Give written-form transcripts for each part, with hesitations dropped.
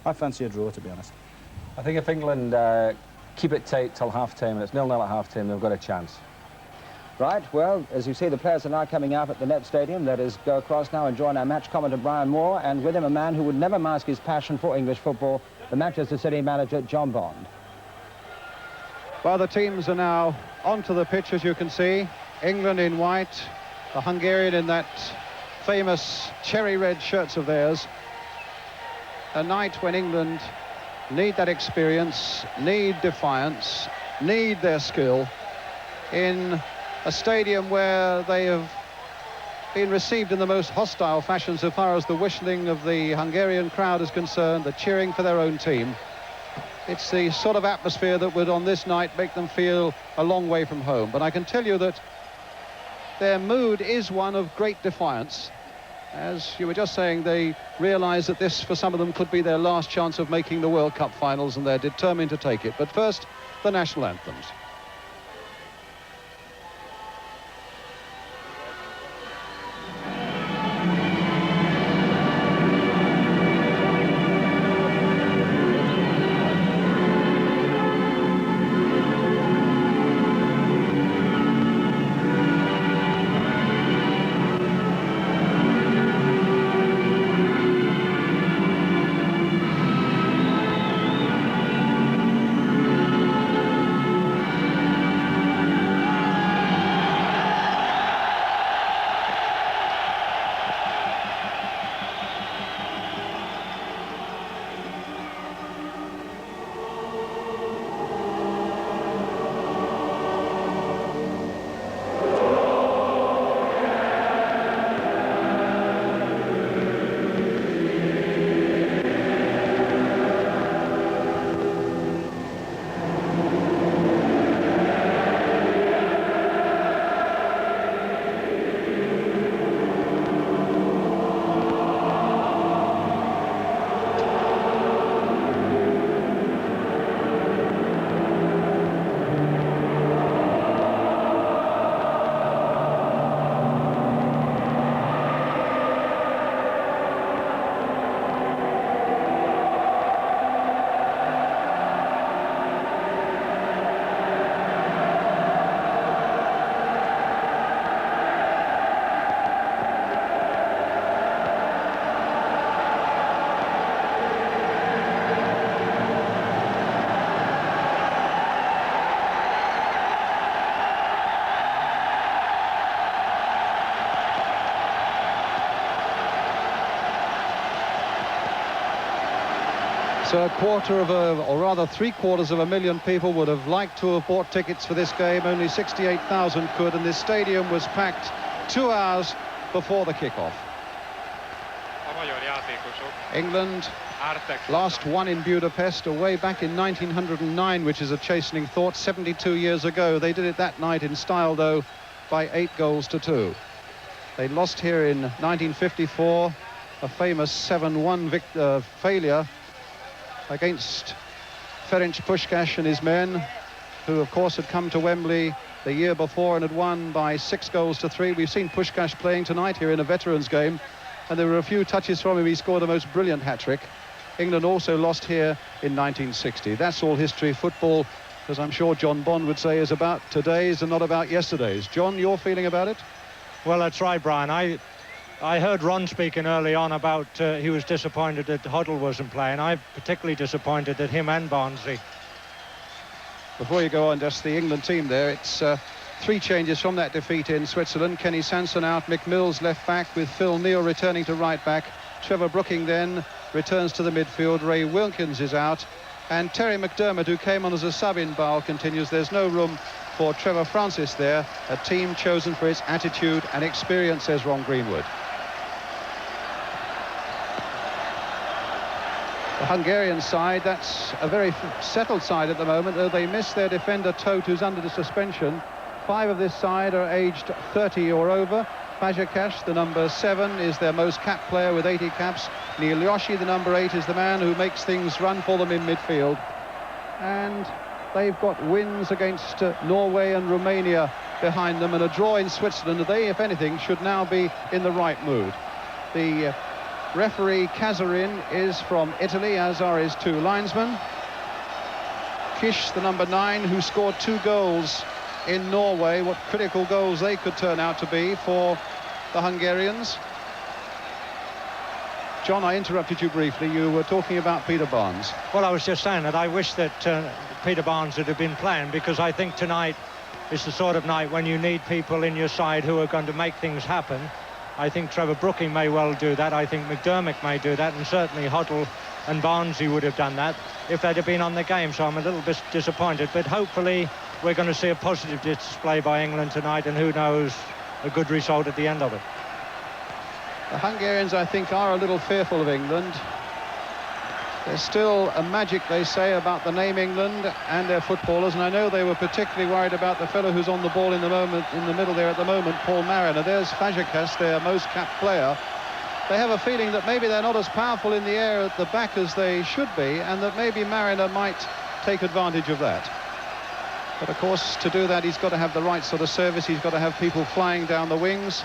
I fancy a draw, to be honest. I think if England keep it tight till half-time, and it's 0-0 at half-time, they've got a chance. Right, well, as you see, the players are now coming out at the Net Stadium. Let us go across now and join our match commentator, Brian Moore, and with him a man who would never mask his passion for English football, the Manchester City manager, John Bond. Well, the teams are now onto the pitch, as you can see. England in white, the Hungarian in that famous cherry red shirts of theirs. A night when England need that experience, need defiance, need their skill in a stadium where they have been received in the most hostile fashion so far as the whistling of the Hungarian crowd is concerned, the cheering for their own team. It's the sort of atmosphere that would on this night make them feel a long way from home. But I can tell you that their mood is one of great defiance. As you were just saying, they realise that this, for some of them, could be their last chance of making the World Cup finals, and they're determined to take it. But first, the national anthems. So a quarter of or rather 750,000 people would have liked to have bought tickets for this game. Only 68,000 could, and this stadium was packed 2 hours before the kickoff. England last won in Budapest away back in 1909, which is a chastening thought. 72 years ago, they did it that night in style, though, by 8-2. They lost here in 1954, a famous 7-1 failure against Ferenc Puskás and his men, who of course had come to Wembley the year before and had won by 6-3. We've seen Puskás playing tonight here in a veterans game, and there were a few touches from him. He scored a most brilliant hat-trick. England also lost here in 1960. That's all history. Football, as I'm sure John Bond would say, is about today's and not about yesterday's. John, your feeling about it? Well, that's right, Brian. I heard Ron speaking early on about he was disappointed that Huddle wasn't playing. I'm particularly disappointed that him and Barnsley. Before you go on, just the England team there, it's 3 changes from that defeat in Switzerland. Kenny Sanson out, Mick Mills left back with Phil Neal returning to right back. Trevor Brooking then returns to the midfield. Ray Wilkins is out, and Terry McDermott, who came on as a sub in Basel, continues. There's no room for Trevor Francis there, a team chosen for its attitude and experience, says Ron Greenwood. The Hungarian side, that's a very settled side at the moment, though they miss their defender Tóth, who's under the suspension. 5 of this side are aged 30 or over. Fazekas, the number 7, is their most capped player with 80 caps. Neil Yoshi, the number 8, is the man who makes things run for them in midfield. And they've got wins against Norway and Romania behind them, and a draw in Switzerland. They, if anything, should now be in the right mood. The Referee Kazarin is from Italy, as are his 2 linesmen. Kish, the number 9, who scored 2 goals in Norway. What critical goals they could turn out to be for the Hungarians. John, I interrupted you briefly. You were talking about Peter Barnes. Well, I was just saying that I wish that Peter Barnes would have been playing, because I think tonight is the sort of night when you need people in your side who are going to make things happen. I think Trevor Brooking may well do that. I think McDermott may do that, and certainly Hoddle and Barnsley would have done that if they'd have been on the game. So I'm a little bit disappointed, but hopefully we're going to see a positive display by England tonight, and who knows, a good result at the end of it. The Hungarians, I think, are a little fearful of England. There's still a magic, they say, about the name England and their footballers, and I know they were particularly worried about the fellow who's on the ball in the middle there at the moment, Paul Mariner. There's Fazekas, their most capped player. They have a feeling that maybe they're not as powerful in the air at the back as they should be, and that maybe Mariner might take advantage of that. But of course, to do that, he's got to have the right sort of service. He's got to have people flying down the wings.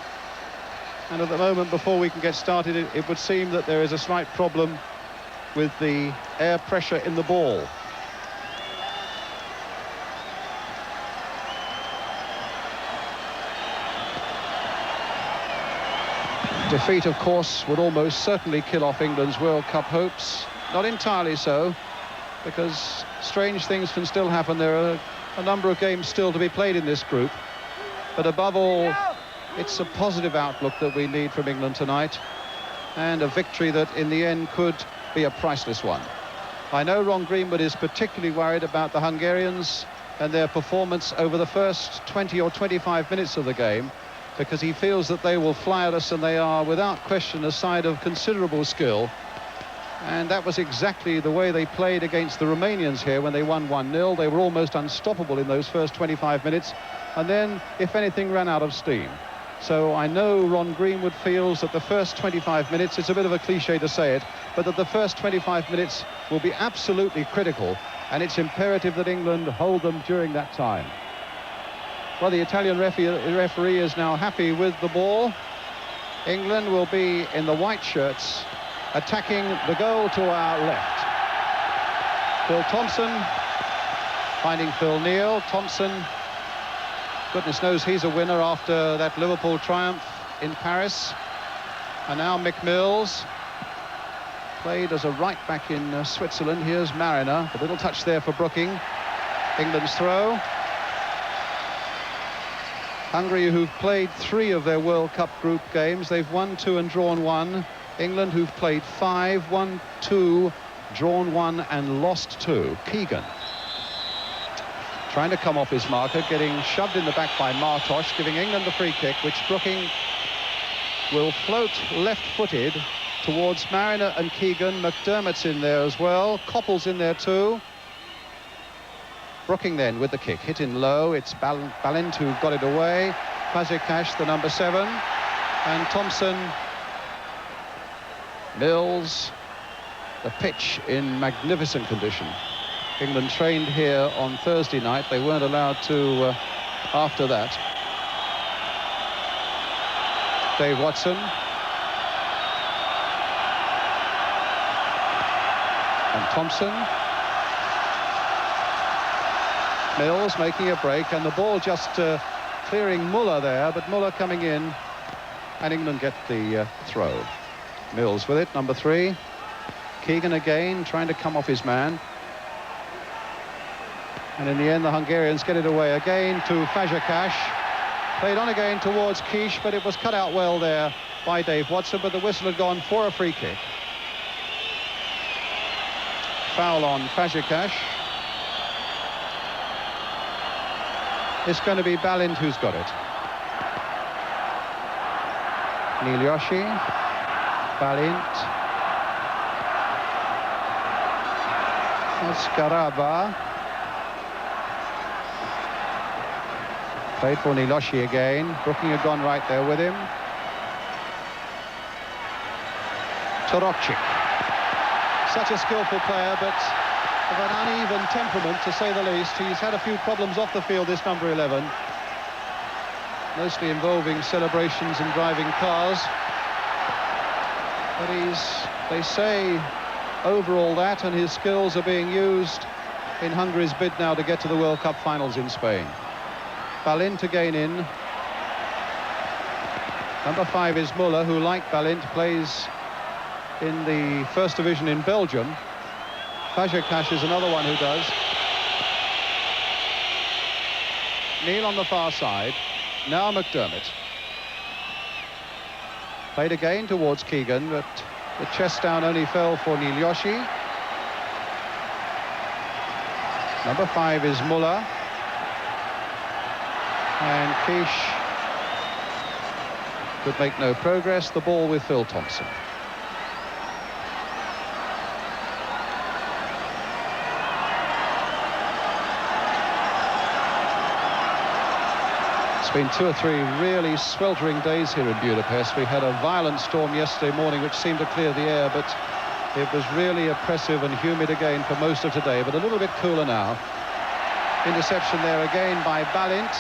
And at the moment, before we can get started, it would seem that there is a slight problem with the air pressure in the ball. Defeat, of course, would almost certainly kill off England's World Cup hopes. Not entirely so, because strange things can still happen. There are a number of games still to be played in this group. But above all, it's a positive outlook that we need from England tonight, and a victory that in the end could be a priceless one. I know Ron Greenwood is particularly worried about the Hungarians and their performance over the first 20 or 25 minutes of the game, because he feels that they will fly at us, and they are without question a side of considerable skill. And that was exactly the way they played against the Romanians here when they won 1-0. They were almost unstoppable in those first 25 minutes, and then, if anything, ran out of steam. So I know Ron Greenwood feels that the first 25 minutes, it's a bit of a cliche to say it, but that the first 25 minutes will be absolutely critical, and it's imperative that England hold them during that time. Well, the Italian referee is now happy with the ball. England will be in the white shirts, attacking the goal to our left. Phil Thompson finding Phil Neal. Thompson, goodness knows he's a winner after that Liverpool triumph in Paris. And now Mick Mills, played as a right back in Switzerland. Here's Mariner, a little touch there for Brooking. England's throw. Hungary, who've played 3 of their World Cup group games, they've won 2 and drawn 1. England, who've played 5, won 2, drawn 1 and lost 2. Keegan trying to come off his marker, getting shoved in the back by Martosh, giving England the free kick, which Brooking will float left-footed towards Mariner and Keegan. McDermott's in there as well. Coppell's in there too. Brooking then with the kick, hit in low. It's Balint who got it away. Fazekas, the number 7. And Thompson, Mills, the pitch in magnificent condition. England trained here on Thursday night. They weren't allowed to after that. Dave Watson. And Thompson. Mills making a break, and the ball just clearing Muller there, but Muller coming in, and England get the throw. Mills with it, number 3. Keegan again, trying to come off his man. And in the end, the Hungarians get it away again to Fazekas. Played on again towards Kish, but it was cut out well there by Dave Watson, but the whistle had gone for a free kick. Foul on Fazekas. It's going to be Balint who's got it. Nilioshi, Balint, Scaraba. Played for Nilioshi again. Brooking had gone right there with him. Torokchik. Such a skillful player, but of an uneven temperament, to say the least. He's had a few problems off the field, this number 11. Mostly involving celebrations and driving cars. But they say, over all that, and his skills are being used in Hungary's bid now to get to the World Cup finals in Spain. Balint again in. Number 5 is Muller, who, like Balint, plays in the first division in Belgium. Fazekas is another one who does. Neil on the far side. Now McDermott. Played again towards Keegan, but the chest down only fell for Nilyoshi. Number 5 is Muller. And Kish could make no progress. The ball with Phil Thompson. It's been 2 or 3 really sweltering days here in Budapest. We had a violent storm yesterday morning which seemed to clear the air, but it was really oppressive and humid again for most of today, but a little bit cooler now. Interception there again by Balint,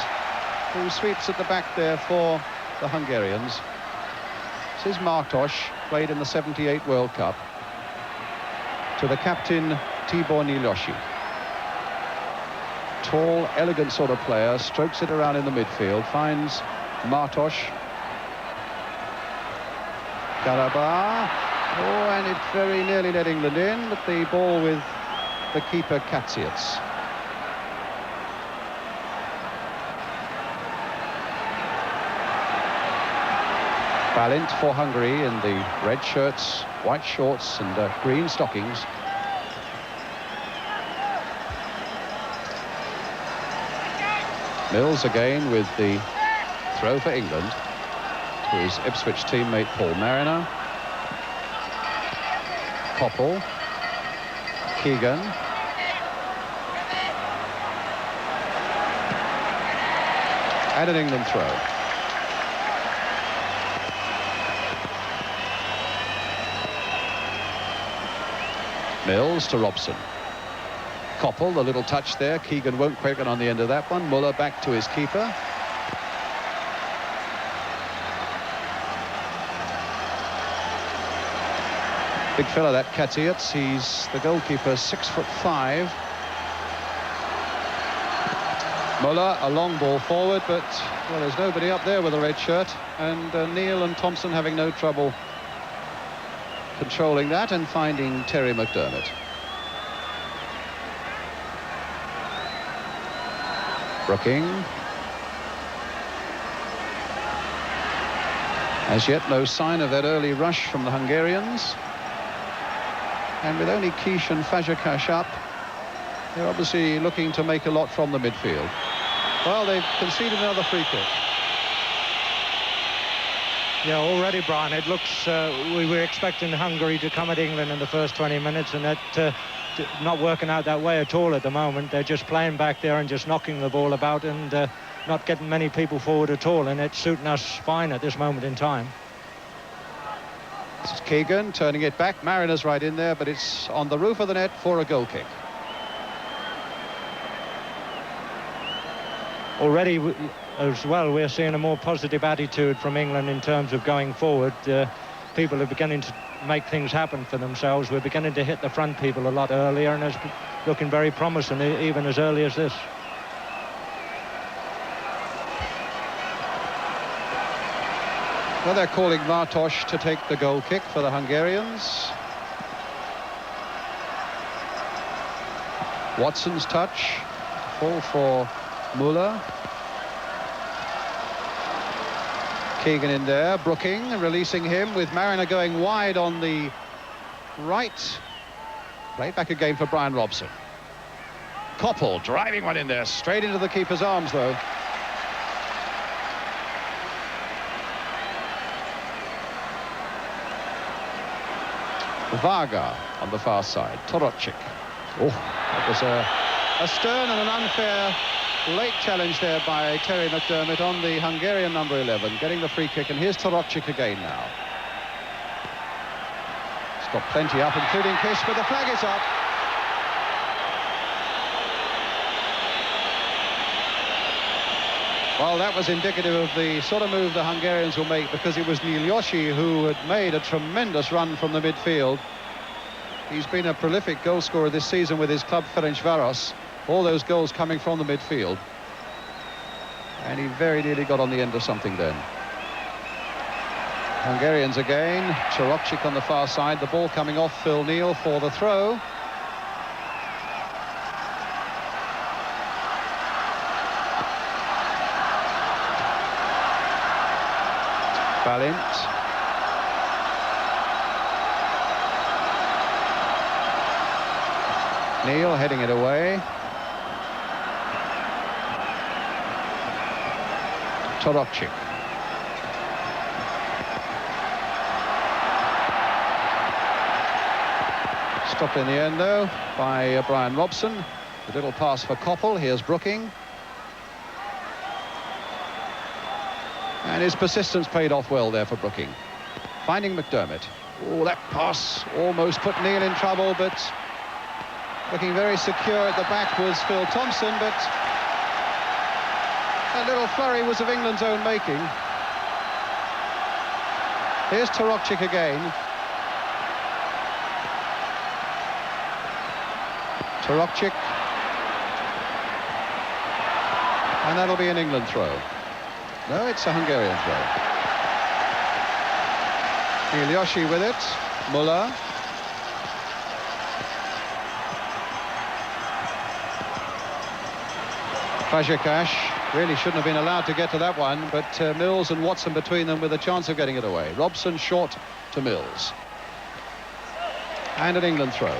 who sweeps at the back there for the Hungarians. This is Martos, played in the '78 World Cup, to the captain Tibor Nilyoshi. Tall, elegant sort of player, strokes it around in the midfield, finds Martos. Karabakh. Oh, and it very nearly let England in, but the ball with the keeper Katsiets. Balint for Hungary in the red shirts, white shorts and green stockings. Mills again with the throw for England to his Ipswich teammate Paul Mariner. Koppel. Keegan. And an England throw. Mills to Robson. Koppel, the little touch there. Keegan won't quicken on the end of that one. Muller back to his keeper. Big fella, that Katsiets. He's the goalkeeper, 6'5". Muller, a long ball forward, but, well, there's nobody up there with a red shirt. And Neil and Thompson having no trouble controlling that and finding Terry McDermott. Brooking. As yet, no sign of that early rush from the Hungarians. And with only Kish and Fazekas up, they're obviously looking to make a lot from the midfield. Well, they've conceded another free kick. Yeah, already, Brian, it looks we were expecting Hungary to come at England in the first 20 minutes, and that not working out that way at all at the moment. They're just playing back there and just knocking the ball about and not getting many people forward at all, and it's suiting us fine at this moment in time. This is Keegan turning it back. Mariner's right in there, but it's on the roof of the net for a goal kick. Already, as well, we're seeing a more positive attitude from England in terms of going forward. People are beginning to make things happen for themselves. We're beginning to hit the front people a lot earlier, and it's looking very promising, even as early as this. Well, they're calling Martos to take the goal kick for the Hungarians. Watson's touch. Fall for Muller. Keegan in there. Brooking releasing him with Mariner going wide on the right. Played back again for Brian Robson. Koppel driving one in there. Straight into the keeper's arms, though. Varga on the far side. Torocic. Oh, that was a stern and an unfair late challenge there by Terry McDermott on the Hungarian number 11, getting the free kick. And here's Torocic again now. He's got plenty up, including Kish, but the flag is up. Well, that was indicative of the sort of move the Hungarians will make, because it was Nyiljoshi who had made a tremendous run from the midfield. He's been a prolific goal scorer this season with his club Ferencváros. All those goals coming from the midfield. And he very nearly got on the end of something then. Hungarians again. Torokcic on the far side. The ball coming off Phil Neal for the throw. Balint. Neal heading it away. Torokcic. Stopped in the end, though, by Brian Robson. A little pass for Koppel. Here's Brooking. And his persistence paid off well there for Brooking. Finding McDermott. Oh, that pass almost put Neal in trouble, but looking very secure at the back was Phil Thompson, but that little flurry was of England's own making. Here's Torokcic again. Torokcic. And that'll be an England throw. No, it's a Hungarian throw. Nyiljoshi with it. Muller. Fazekas really shouldn't have been allowed to get to that one, but Mills and Watson between them with a chance of getting it away. Robson short to Mills. And an England throw.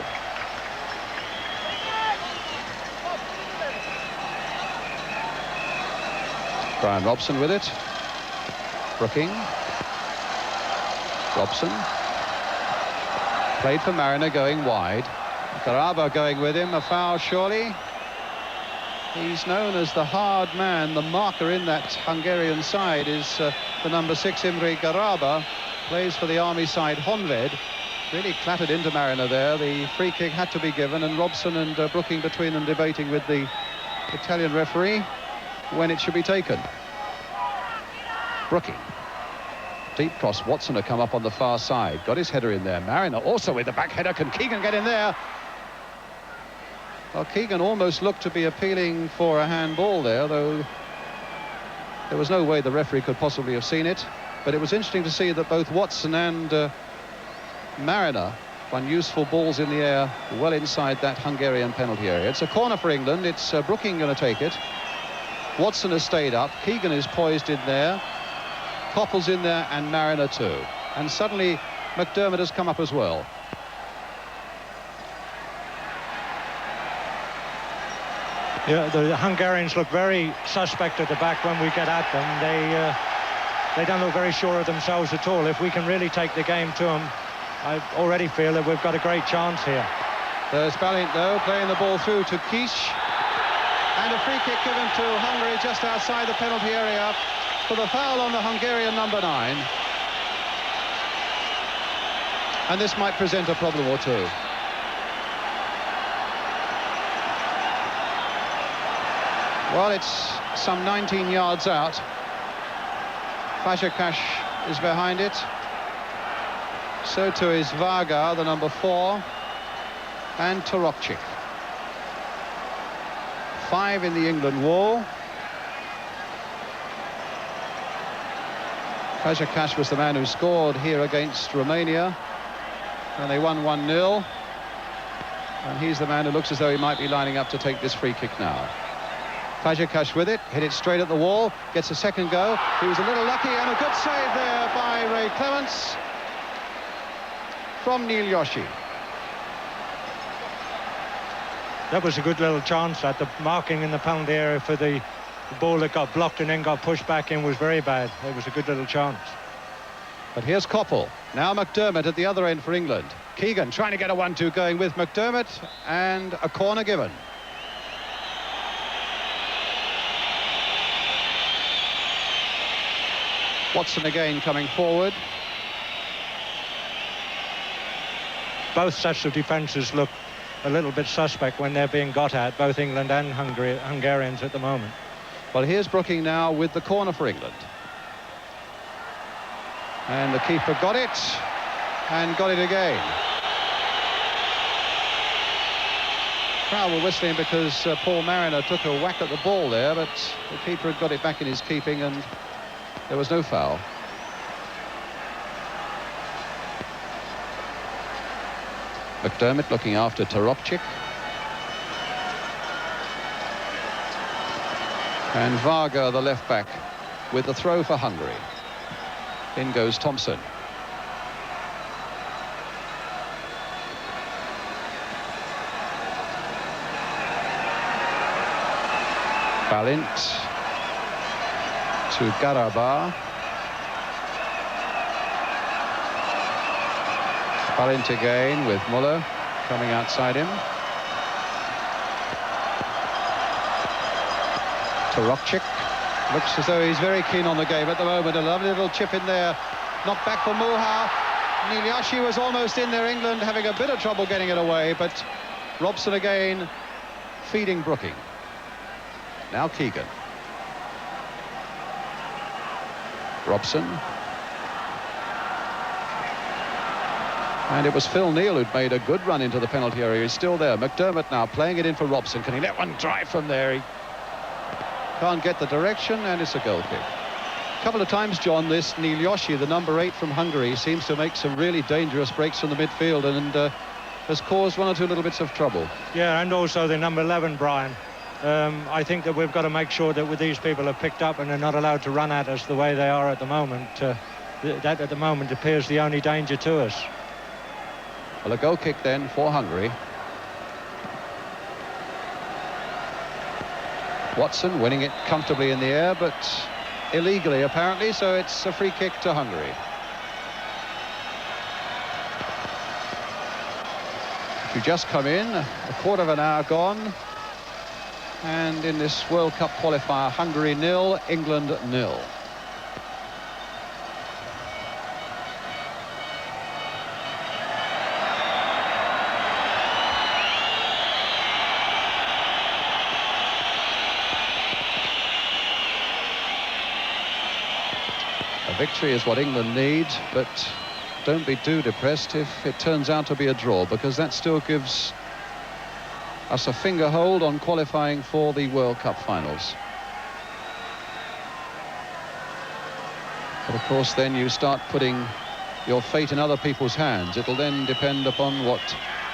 Brian Robson with it. Brooking. Robson. Played for Mariner, going wide. Garaba going with him. A foul, surely. He's known as the hard man. The marker in that Hungarian side is the number 6, Imre Garaba. Plays for the army side, Honved. Really clattered into Mariner there. The free kick had to be given, and Robson and Brooking between them debating with the Italian referee when it should be taken. Brooking. Deep cross. Watson had come up on the far side. Got his header in there. Mariner also with the back header. Can Keegan get in there? Well, Keegan almost looked to be appealing for a handball there, though there was no way the referee could possibly have seen it. But it was interesting to see that both Watson and Mariner won useful balls in the air well inside that Hungarian penalty area. It's a corner for England. It's Brooking going to take it. Watson has stayed up. Keegan is poised in there. Koppel's in there, and Mariner too. And suddenly McDermott has come up as well. Yeah, the Hungarians look very suspect at the back when we get at them. They don't look very sure of themselves at all. If we can really take the game to them, I already feel that we've got a great chance here. There's Balint, though, playing the ball through to Kish. And a free kick given to Hungary just outside the penalty area for the foul on the Hungarian number 9. And this might present a problem or two. Well, it's some 19 yards out. Fazekas is behind it. So too is Varga, the number 4. And Torokcic. 5 in the England wall. Fazekas was the man who scored here against Romania, and they won 1-0. And he's the man who looks as though he might be lining up to take this free kick now. Fazekas with it, hit it straight at the wall, gets a second go. He was a little lucky, and a good save there by Ray Clements from Nyiljoshi. That was a good little chance. That the marking in the penalty area for the ball that got blocked and then got pushed back in was very bad. It was a good little chance. But here's Koppel. Now McDermott at the other end for England. Keegan trying to get a 1-2 going with McDermott, and a corner given. Watson again coming forward. Both sets of defences look a little bit suspect when they're being got at, both England and Hungarians at the moment. Well, here's Brooking now with the corner for England. And the keeper got it, and got it again. Crowd were whistling because Paul Mariner took a whack at the ball there, but the keeper had got it back in his keeping, and there was no foul. McDermott looking after Toropczyk. And Varga, the left back, with the throw for Hungary. In goes Thompson. Balint to Garaba. Balint again with Muller coming outside him. Toropczyk looks as though he's very keen on the game at the moment. A lovely little chip in there. Knocked back for Muha. Nilyashi was almost in there. England having a bit of trouble getting it away, but Robson again feeding Brooking. Now Keegan. Robson. And it was Phil Neal who'd made a good run into the penalty area. He's still there. McDermott now playing it in for Robson. Can he let one drive from there? He can't get the direction, and it's a goal kick. A couple of times, John, this Nilyashi, the number 8 from Hungary, seems to make some really dangerous breaks from the midfield, and has caused one or two little bits of trouble. Yeah, and also the number 11, Brian. I think that we've got to make sure that with these people are picked up and they're not allowed to run at us the way they are at the moment. That at the moment appears the only danger to us. Well, a goal kick then for Hungary. Watson winning it comfortably in the air, but illegally apparently, so it's a free kick to Hungary. If you just come in, a quarter of an hour gone, and in this World Cup qualifier, Hungary 0, England 0. Victory is what England need, but don't be too depressed if it turns out to be a draw, because that still gives us a finger hold on qualifying for the World Cup finals. But of course then you start putting your fate in other people's hands. It'll then depend upon what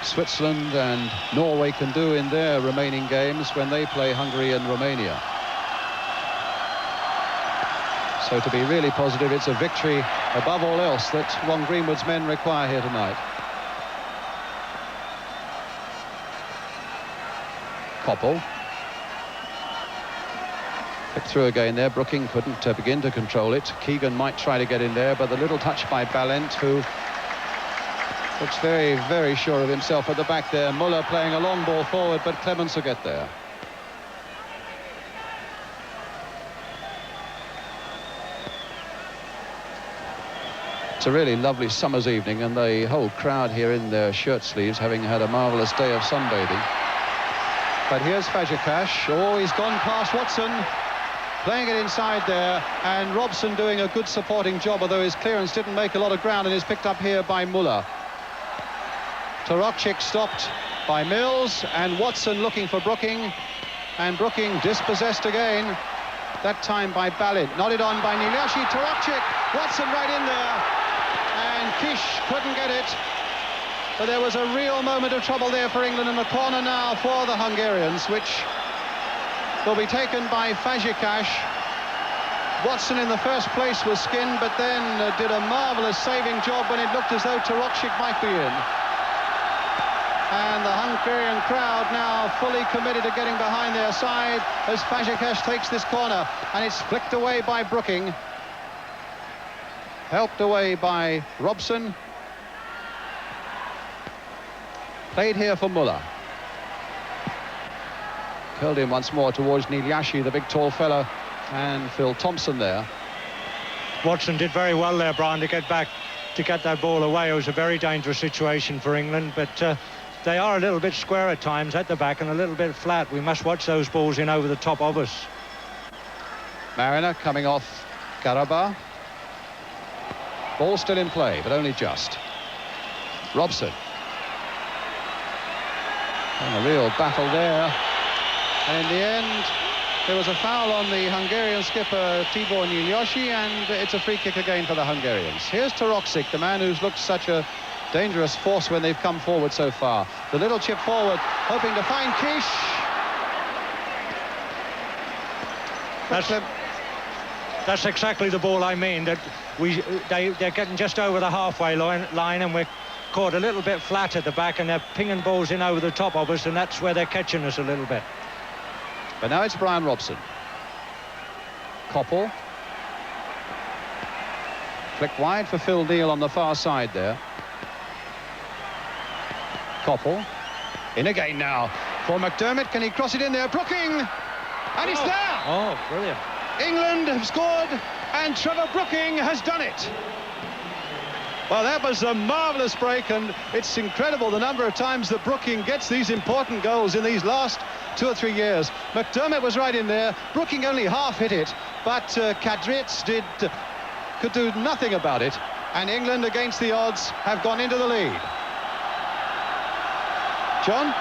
Switzerland and Norway can do in their remaining games when they play Hungary and Romania. So to be really positive, it's a victory above all else that Ron Greenwood's men require here tonight. Koppel. Flicked through again there. Brooking couldn't begin to control it. Keegan might try to get in there, but the little touch by Balint, who looks very, very sure of himself at the back there. Muller playing a long ball forward, but Clemens will get there. It's a really lovely summer's evening, and the whole crowd here in their shirt sleeves, having had a marvellous day of sunbathing. But here's Fazekas. Oh, he's gone past Watson, playing it inside there, and Robson doing a good supporting job, although his clearance didn't make a lot of ground, and is picked up here by Muller. Toropczyk stopped by Mills, and Watson looking for Brooking, and Brooking dispossessed again, that time by Balint. Nodded on by Nilyashi. Toropczyk, Watson right in there, and Kish couldn't get it. But there was a real moment of trouble there for England, in the corner now for the Hungarians, which will be taken by Fazekas. Watson in the first place was skinned, but then did a marvellous saving job when it looked as though Toropczyk might be in. And the Hungarian crowd now fully committed to getting behind their side as Fazekas takes this corner, and it's flicked away by Brooking. Helped away by Robson. Played here for Muller. Curled in once more towards Nilyashi, the big tall fellow, and Phil Thompson there. Watson did very well there, Brian, to get back, to get that ball away. It was a very dangerous situation for England, but they are a little bit square at times at the back and a little bit flat. We must watch those balls in over the top of us. Mariner coming off Garaba. Ball still in play, but only just. Robson. And a real battle there. And in the end, there was a foul on the Hungarian skipper Tibor Nyilyoshi, and it's a free kick again for the Hungarians. Here's Taroksic, the man who's looked such a dangerous force when they've come forward so far. The little chip forward, hoping to find Kish. That's exactly the ball I mean, that they're getting just over the halfway line, and we're caught a little bit flat at the back, and they're pinging balls in over the top of us, and that's where they're catching us a little bit. But now it's Brian Robson. Koppel. Flick wide for Phil Neal on the far side there. Koppel. In again now for McDermott. Can he cross it in there? Brooking! And it's there! Oh, brilliant. England have scored, and Trevor Brooking has done it. Well, that was a marvellous break, and it's incredible the number of times that Brooking gets these important goals in these last 2 or 3 years. McDermott was right in there. Brooking only half hit it, but Kadric could do nothing about it, and England, against the odds, have gone into the lead. John?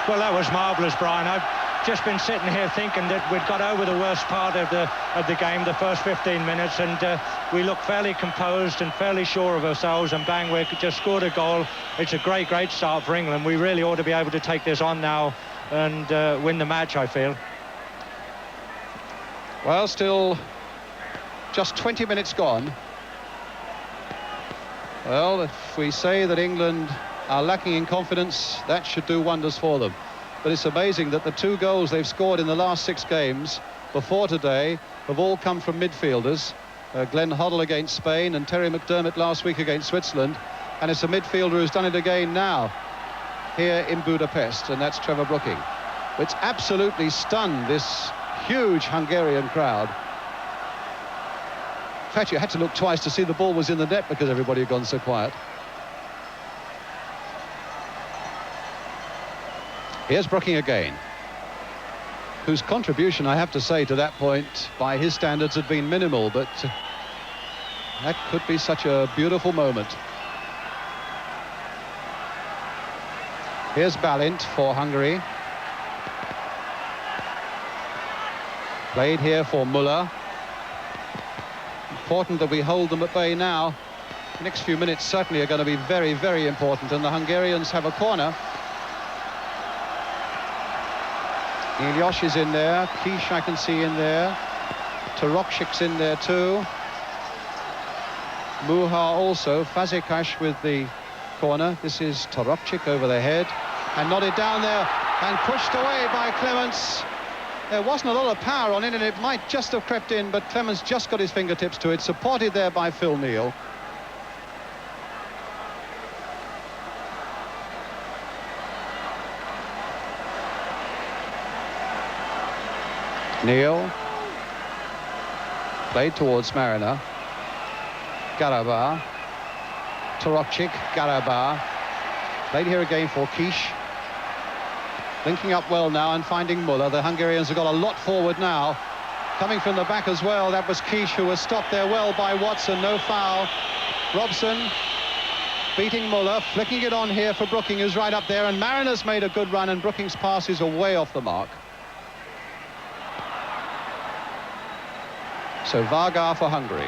Well, that was marvellous, Brian. I've just been sitting here thinking that we'd got over the worst part of the game, the first 15 minutes, and we looked fairly composed and fairly sure of ourselves, and bang, we just scored a goal. It's a great start for England. We really ought to be able to take this on now and win the match, I feel. Well, still just 20 minutes gone. Well, if we say that England are lacking in confidence, that should do wonders for them. But it's amazing that the 2 goals they've scored in the last 6 games before today have all come from midfielders. Glenn Hoddle against Spain and Terry McDermott last week against Switzerland. And it's a midfielder who's done it again now here in Budapest, and that's Trevor Brooking. It's absolutely stunned this huge Hungarian crowd. In fact, you had to look twice to see the ball was in the net because everybody had gone so quiet. Here's Brooking again, whose contribution, I have to say, to that point, by his standards, had been minimal, but that could be such a beautiful moment. Here's Balint for Hungary. Played here for Muller. Important that we hold them at bay now. The next few minutes certainly are going to be very, very important, and the Hungarians have a corner. Ilyosh is in there, Kish I can see in there, Tarokshik's in there too, Muha also, Fazekas with the corner. This is Tarokchik over the head, and nodded down there and pushed away by Clements. There wasn't a lot of power on it, and it might just have crept in, but Clements just got his fingertips to it, supported there by Phil Neal. Neal played towards Mariner. Garaba, Tarokchik, Garaba played here again for Kish, linking up well now and finding Muller. The Hungarians have got a lot forward now, coming from the back as well. That was Kish, who was stopped there well by Watson. No foul. Robson beating Muller, flicking it on here for Brooking, who's right up there, and Mariner's made a good run, and Brooking's passes are way off the mark. So Varga for Hungary.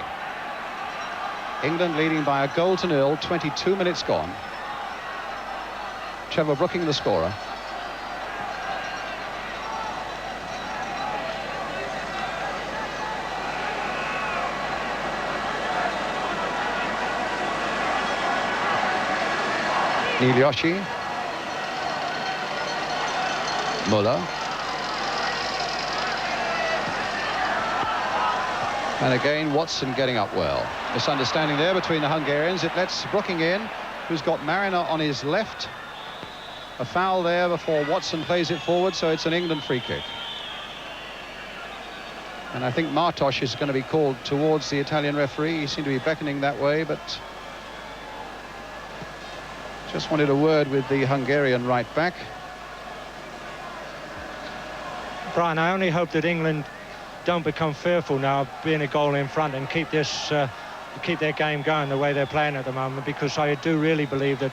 England leading by 1-0, 22 minutes gone. Trevor Brooking the scorer. Nyilyoshi. Muller. And again, Watson getting up well. Misunderstanding there between the Hungarians. It lets Brooking in, who's got Mariner on his left. A foul there before Watson plays it forward, so it's an England free kick. And I think Martos is going to be called towards the Italian referee. He seemed to be beckoning that way, but just wanted a word with the Hungarian right back. Brian, I only hope that England don't become fearful now of being a goal in front and keep their game going the way they're playing at the moment, because I do really believe that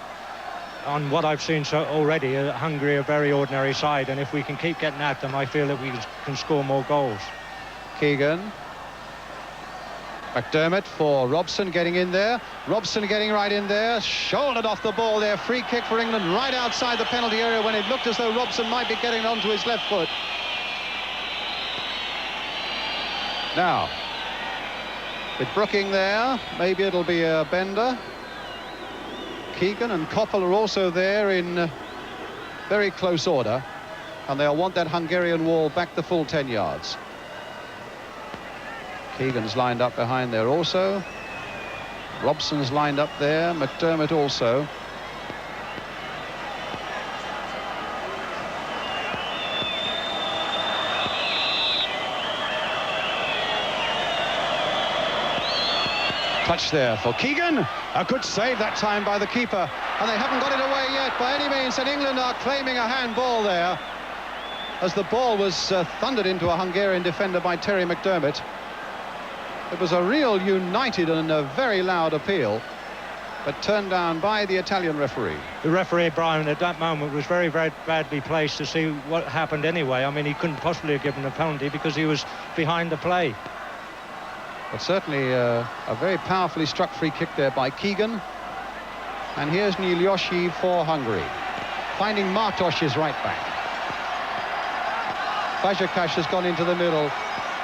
on what I've seen already, Hungary are a very ordinary side, and if we can keep getting at them, I feel that we can score more goals. Keegan. McDermott for Robson, getting in there. Robson getting right in there, shouldered off the ball there. Free kick for England right outside the penalty area when it looked as though Robson might be getting onto his left foot. Now, with Brooking there, maybe it'll be a bender. Keegan and Koppel are also there in very close order, and they'll want that Hungarian wall back the full 10 yards. Keegan's lined up behind there also. Robson's lined up there. McDermott also. Touch there for Keegan. A good save that time by the keeper. And they haven't got it away yet by any means. And England are claiming a handball there, as the ball was thundered into a Hungarian defender by Terry McDermott. It was a real united and a very loud appeal, but turned down by the Italian referee. The referee, Brian, at that moment was very, very badly placed to see what happened anyway. I mean, he couldn't possibly have given a penalty because he was behind the play. But certainly a very powerfully struck free kick there by Keegan. And here's Nilioshi for Hungary, finding Martos's right back. Fazekas has gone into the middle.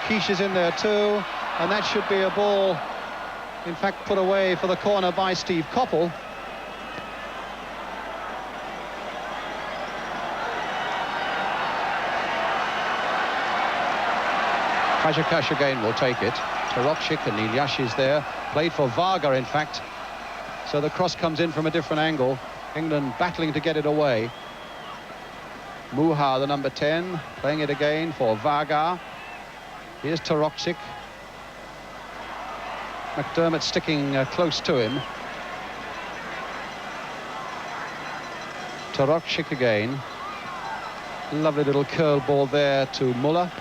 Kish is in there too. And that should be a ball, in fact, put away for the corner by Steve Koppel. Fazekas again will take it. Tarokchik and Nilyash is there. Played for Varga, in fact. So the cross comes in from a different angle. England battling to get it away. Muha, the number 10, playing it again for Varga. Here's Tarokchik. McDermott sticking close to him. Tarokchik again. Lovely little curl ball there to Muller.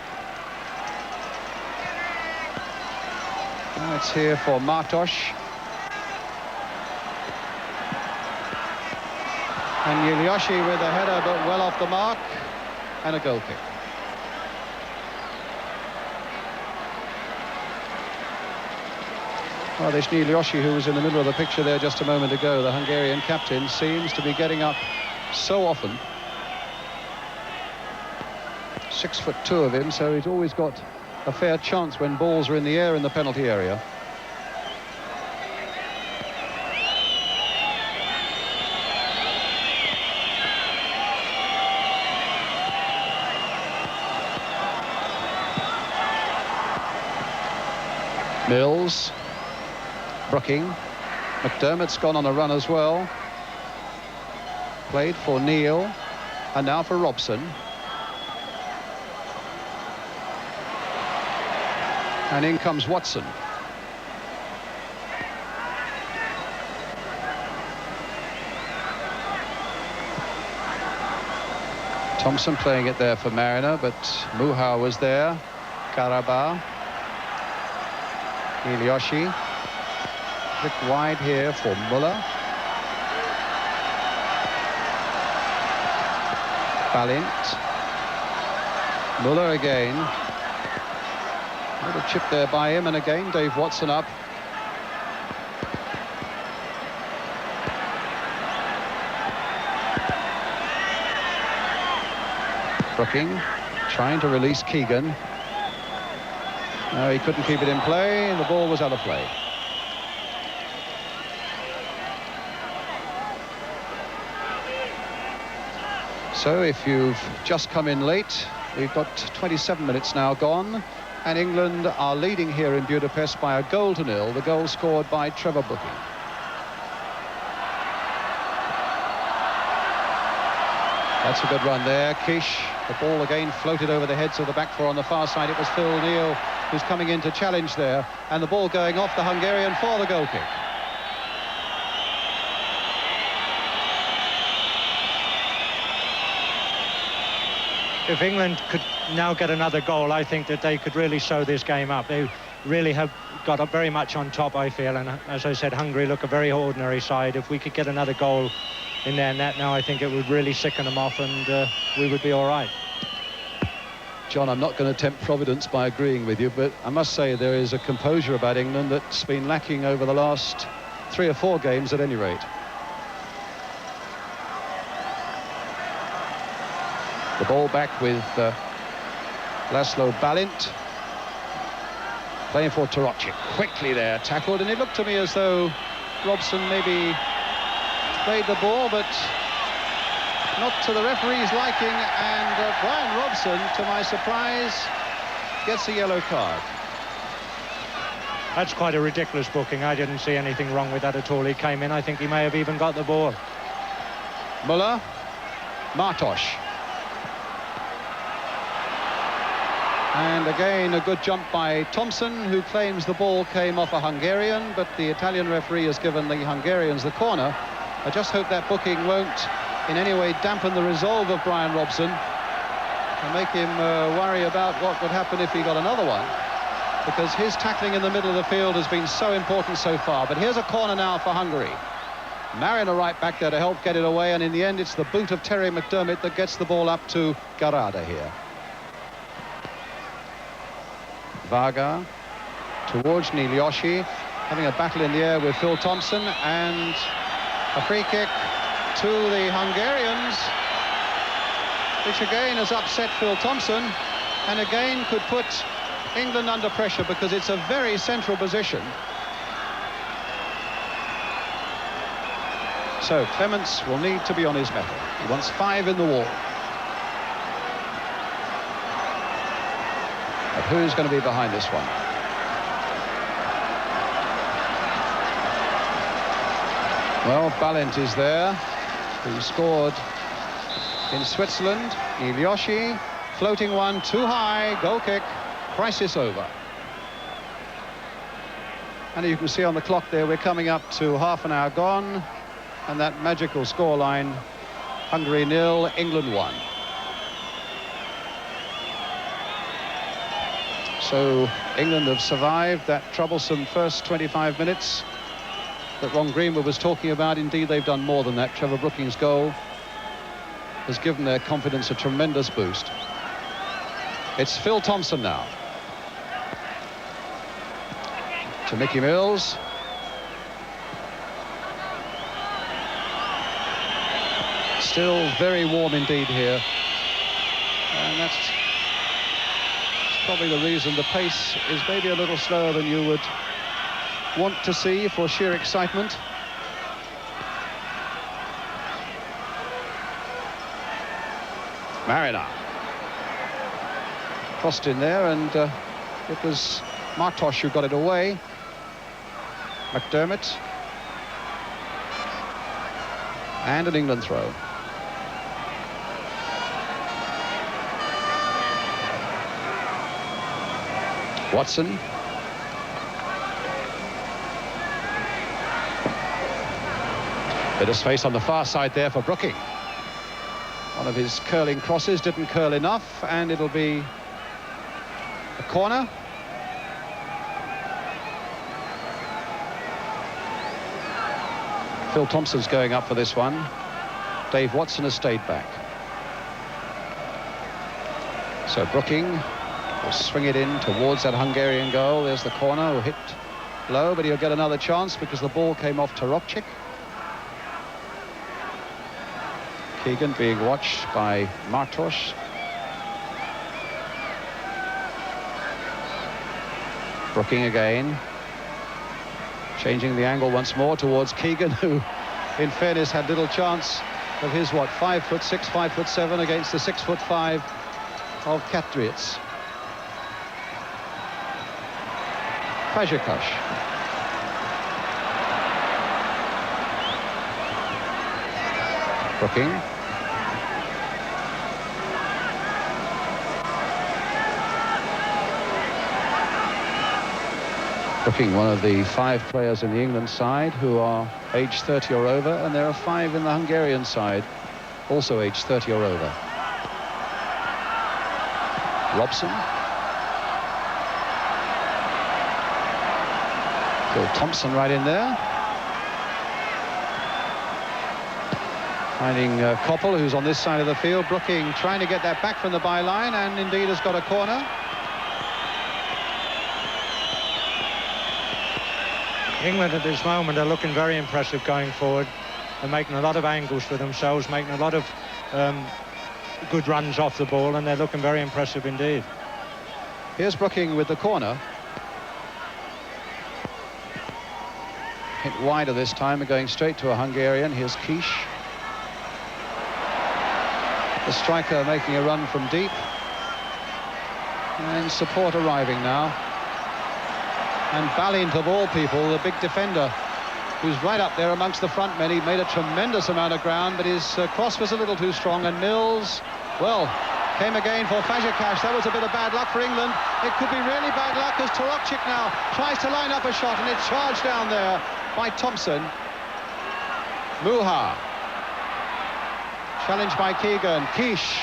Now it's here for Martos. And Nilioshi with a header, but well off the mark, and a goal kick. Well, this Nilioshi, who was in the middle of the picture there just a moment ago, the Hungarian captain, seems to be getting up so often. 6'2" of him, so he's always got a fair chance when balls are in the air in the penalty area. Mills. Brooking. McDermott's gone on a run as well. Played for Neil, and now for Robson. And in comes Watson. Thompson playing it there for Mariner, but Muha was there. Karabakh. Nilioshi. Flick wide here for Muller. Balint. Muller again. A little chip there by him, and again Dave Watson up. Brooking trying to release Keegan. No, he couldn't keep it in play, and the ball was out of play. So if you've just come in late, we've got 27 minutes now gone, and England are leading here in Budapest by 1-0, the goal scored by Trevor Brooking. That's a good run there. Kish, the ball again floated over the heads of the back four on the far side. It was Phil Neal who's coming in to challenge there, and the ball going off the Hungarian for the goal kick. if England could now get another goal, I think that they could really sew this game up. They really have got up very much on top, I feel, and as I said, Hungary look a very ordinary side. If we could get another goal in their net now, I think it would really sicken them off, and we would be all right. John, I'm not going to tempt Providence by agreeing with you, but I must say there is a composure about England that's been lacking over the last 3 or 4 games at any rate. The ball back with Laszlo Balint. Playing for Torocic. Quickly there, tackled, and it looked to me as though Robson maybe played the ball, but not to the referee's liking, and Brian Robson, to my surprise, gets a yellow card. That's quite a ridiculous booking. I didn't see anything wrong with that at all. He came in, I think he may have even got the ball. Muller, Martos. And again, a good jump by Thompson, who claims the ball came off a Hungarian, but the Italian referee has given the Hungarians the corner. I just hope that booking won't in any way dampen the resolve of Brian Robson and make him worry about what would happen if he got another one, because his tackling in the middle of the field has been so important so far. But here's a corner now for Hungary. Mariner right back there to help get it away, and in the end it's the boot of Terry McDermott that gets the ball up to Garada here. Varga towards Nilioshi, having a battle in the air with Phil Thompson, and a free kick to the Hungarians, which again has upset Phil Thompson and again could put England under pressure, because it's a very central position. So Clements will need to be on his mettle. He wants 5 in the wall. But who's going to be behind this one? Well, Balint is there, who scored in Switzerland. Ilioshi, floating one, too high, goal kick, crisis over. And you can see on the clock there, we're coming up to half an hour gone, and that magical scoreline, Hungary 0, England 1. So England have survived that troublesome first 25 minutes that Ron Greenwood was talking about. Indeed, they've done more than that. Trevor Brookings' goal has given their confidence a tremendous boost. It's Phil Thompson now. To Mickey Mills. Still very warm indeed here. And that's probably the reason the pace is maybe a little slower than you would want to see for sheer excitement. Mariner crossed in there, and it was Martos who got it away. McDermott, and an England throw. Watson. Bit of space on the far side there for Brooking. One of his curling crosses didn't curl enough, and it'll be a corner. Phil Thompson's going up for this one. Dave Watson has stayed back. So Brooking will swing it in towards that Hungarian goal. There's the corner, who hit low, but he'll get another chance because the ball came off Torocic. Keegan being watched by Martos. Brooking again. Changing the angle once more towards Keegan, who, in fairness, had little chance of his, 5'6", 5'7" against the 6'5" of Katriets. Fazekas. Brooking. Brooking, one of the 5 players in the England side who are aged 30 or over, and there are 5 in the Hungarian side, also aged 30 or over. Robson. Phil Thompson right in there. Finding Koppel, who's on this side of the field. Brooking trying to get that back from the byline, and indeed has got a corner. England at this moment are looking very impressive going forward. They're making a lot of angles for themselves, making a lot of good runs off the ball, and they're looking very impressive indeed. Here's Brooking with the corner. Hit wider this time, going straight to a Hungarian. Here's Kish. The striker making a run from deep. And support arriving now. And Valiant, of all people, the big defender, who's right up there amongst the front men. He made a tremendous amount of ground, but his cross was a little too strong. And Mills, well, came again for Fazekas. That was a bit of bad luck for England. It could be really bad luck as Torokchik now tries to line up a shot, and it's charged down there by Thompson. Muha. Challenged by Keegan. Kish.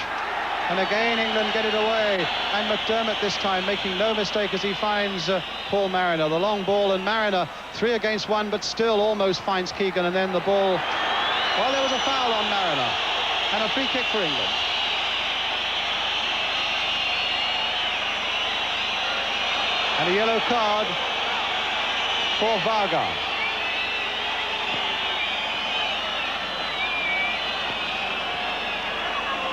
And again England get it away. And McDermott this time making no mistake as he finds Paul Mariner. The long ball, and Mariner 3 against 1, but still almost finds Keegan. And then the ball. Well, there was a foul on Mariner. And a free kick for England. And a yellow card for Varga.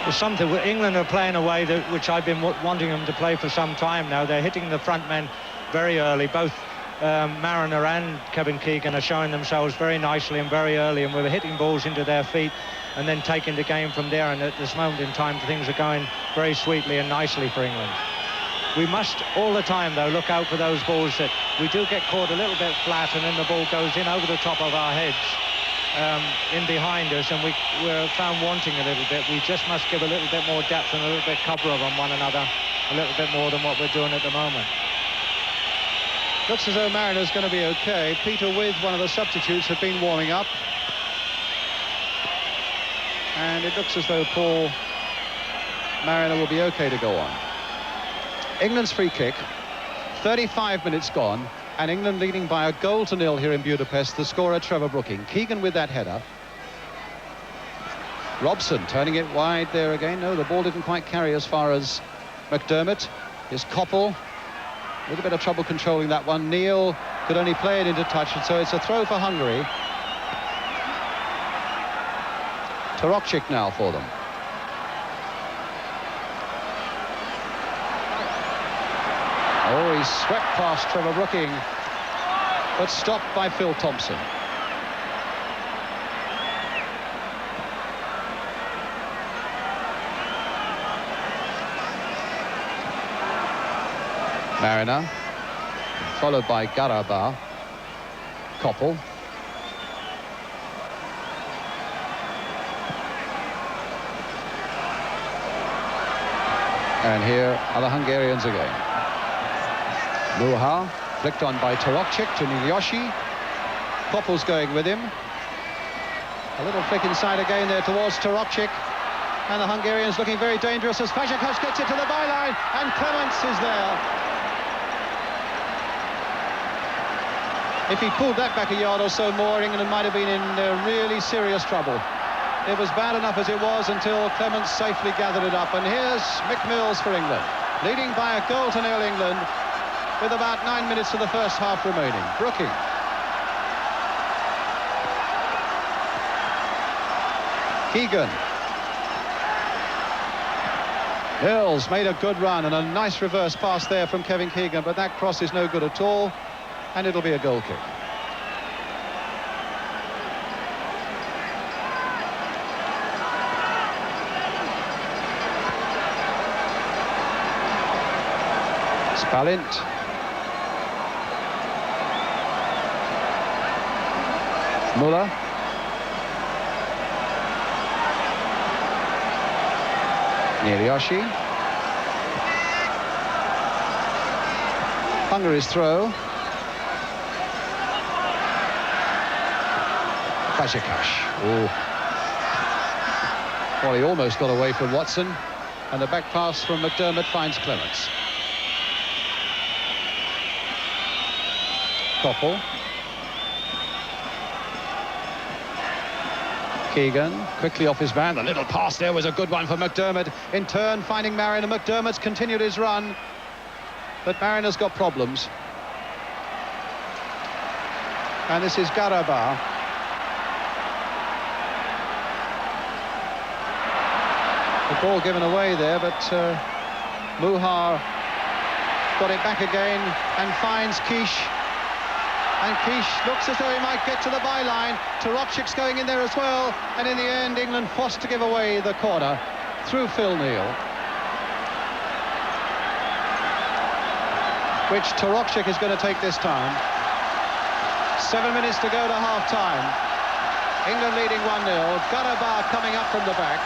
There's something. England are playing a way which I've been wanting them to play for some time now. They're hitting the front men very early. Both Mariner and Kevin Keegan are showing themselves very nicely and very early, and we're hitting balls into their feet and then taking the game from there. And at this moment in time, things are going very sweetly and nicely for England. We must all the time, though, look out for those balls that we do get caught a little bit flat, and then the ball goes in over the top of our heads. In behind us, and we're found wanting a little bit. We just must give a little bit more depth and a little bit cover on one another, a little bit more than what we're doing at the moment. Looks as though Mariner's going to be okay. Peter With, one of the substitutes, had been warming up. And it looks as though Paul Mariner will be okay to go on. England's free kick, 35 minutes gone. And England leading by 1-0 here in Budapest. The scorer, Trevor Brooking. Keegan with that header. Robson turning it wide there again. No, the ball didn't quite carry as far as McDermott. Here's Koppel. A little bit of trouble controlling that one. Neil could only play it into touch, and so it's a throw for Hungary. Torokchik now for them. Oh, he swept past Trevor Brooking, but stopped by Phil Thompson. Mariner, followed by Garaba. Koppel. And here are the Hungarians again. Muha, flicked on by Torokchik to Nilioshi. Koppel's going with him. A little flick inside again there towards Torokchik. And the Hungarians looking very dangerous as Fazekas gets it to the byline, and Clements is there. If he pulled that back a yard or so more, England might have been in really serious trouble. It was bad enough as it was until Clements safely gathered it up. And here's Mick Mills for England, leading by 1-0 England, with about 9 minutes of the first half remaining. Brooking. Keegan. Mills made a good run, and a nice reverse pass there from Kevin Keegan, but that cross is no good at all, and it'll be a goal kick. Spallint. Muller. Nilioshi. Hungary's throw. Fazekas. Oh. Well, he almost got away from Watson. And the back pass from McDermott finds Clements. Koppel. Keegan quickly off his man. The little pass there was a good one for McDermott. In turn, finding Mariner. McDermott's continued his run, but Mariner's got problems. And this is Garaba. The ball given away there, but Muhar got it back again and finds Kish. And Kish looks as though he might get to the byline. Torokcik's going in there as well. And in the end, England forced to give away the corner through Phil Neal, which Torokcik is going to take this time. 7 minutes to go to half-time. England leading 1-0. Garaba coming up from the back.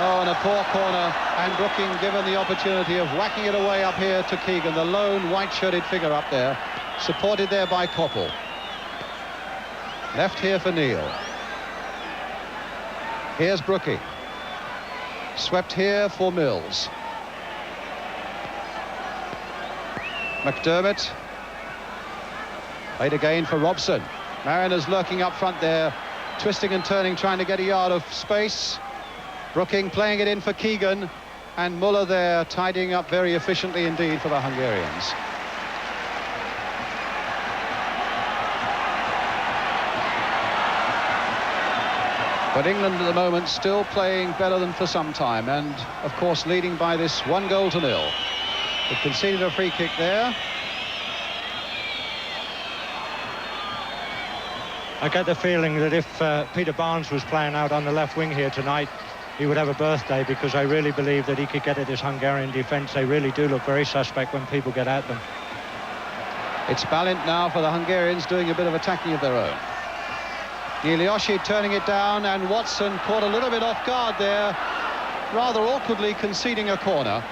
Oh, and a poor corner, and Brooking given the opportunity of whacking it away up here to Keegan, the lone white-shirted figure up there, supported there by Koppel. Left here for Neal. Here's Brooking. Swept here for Mills. McDermott. Played again for Robson. Mariner's lurking up front there, twisting and turning, trying to get a yard of space. Brooking playing it in for Keegan, and Muller there tidying up very efficiently indeed for the Hungarians. But England at the moment still playing better than for some time, and of course leading by this 1-0. They conceded a free kick there. I get the feeling that if Peter Barnes was playing out on the left wing here tonight, he would have a birthday, because I really believe that he could get at this Hungarian defence. They really do look very suspect when people get at them. It's Balint now for the Hungarians, doing a bit of attacking of their own. Nielioshi turning it down, and Watson caught a little bit off guard there, rather awkwardly conceding a corner.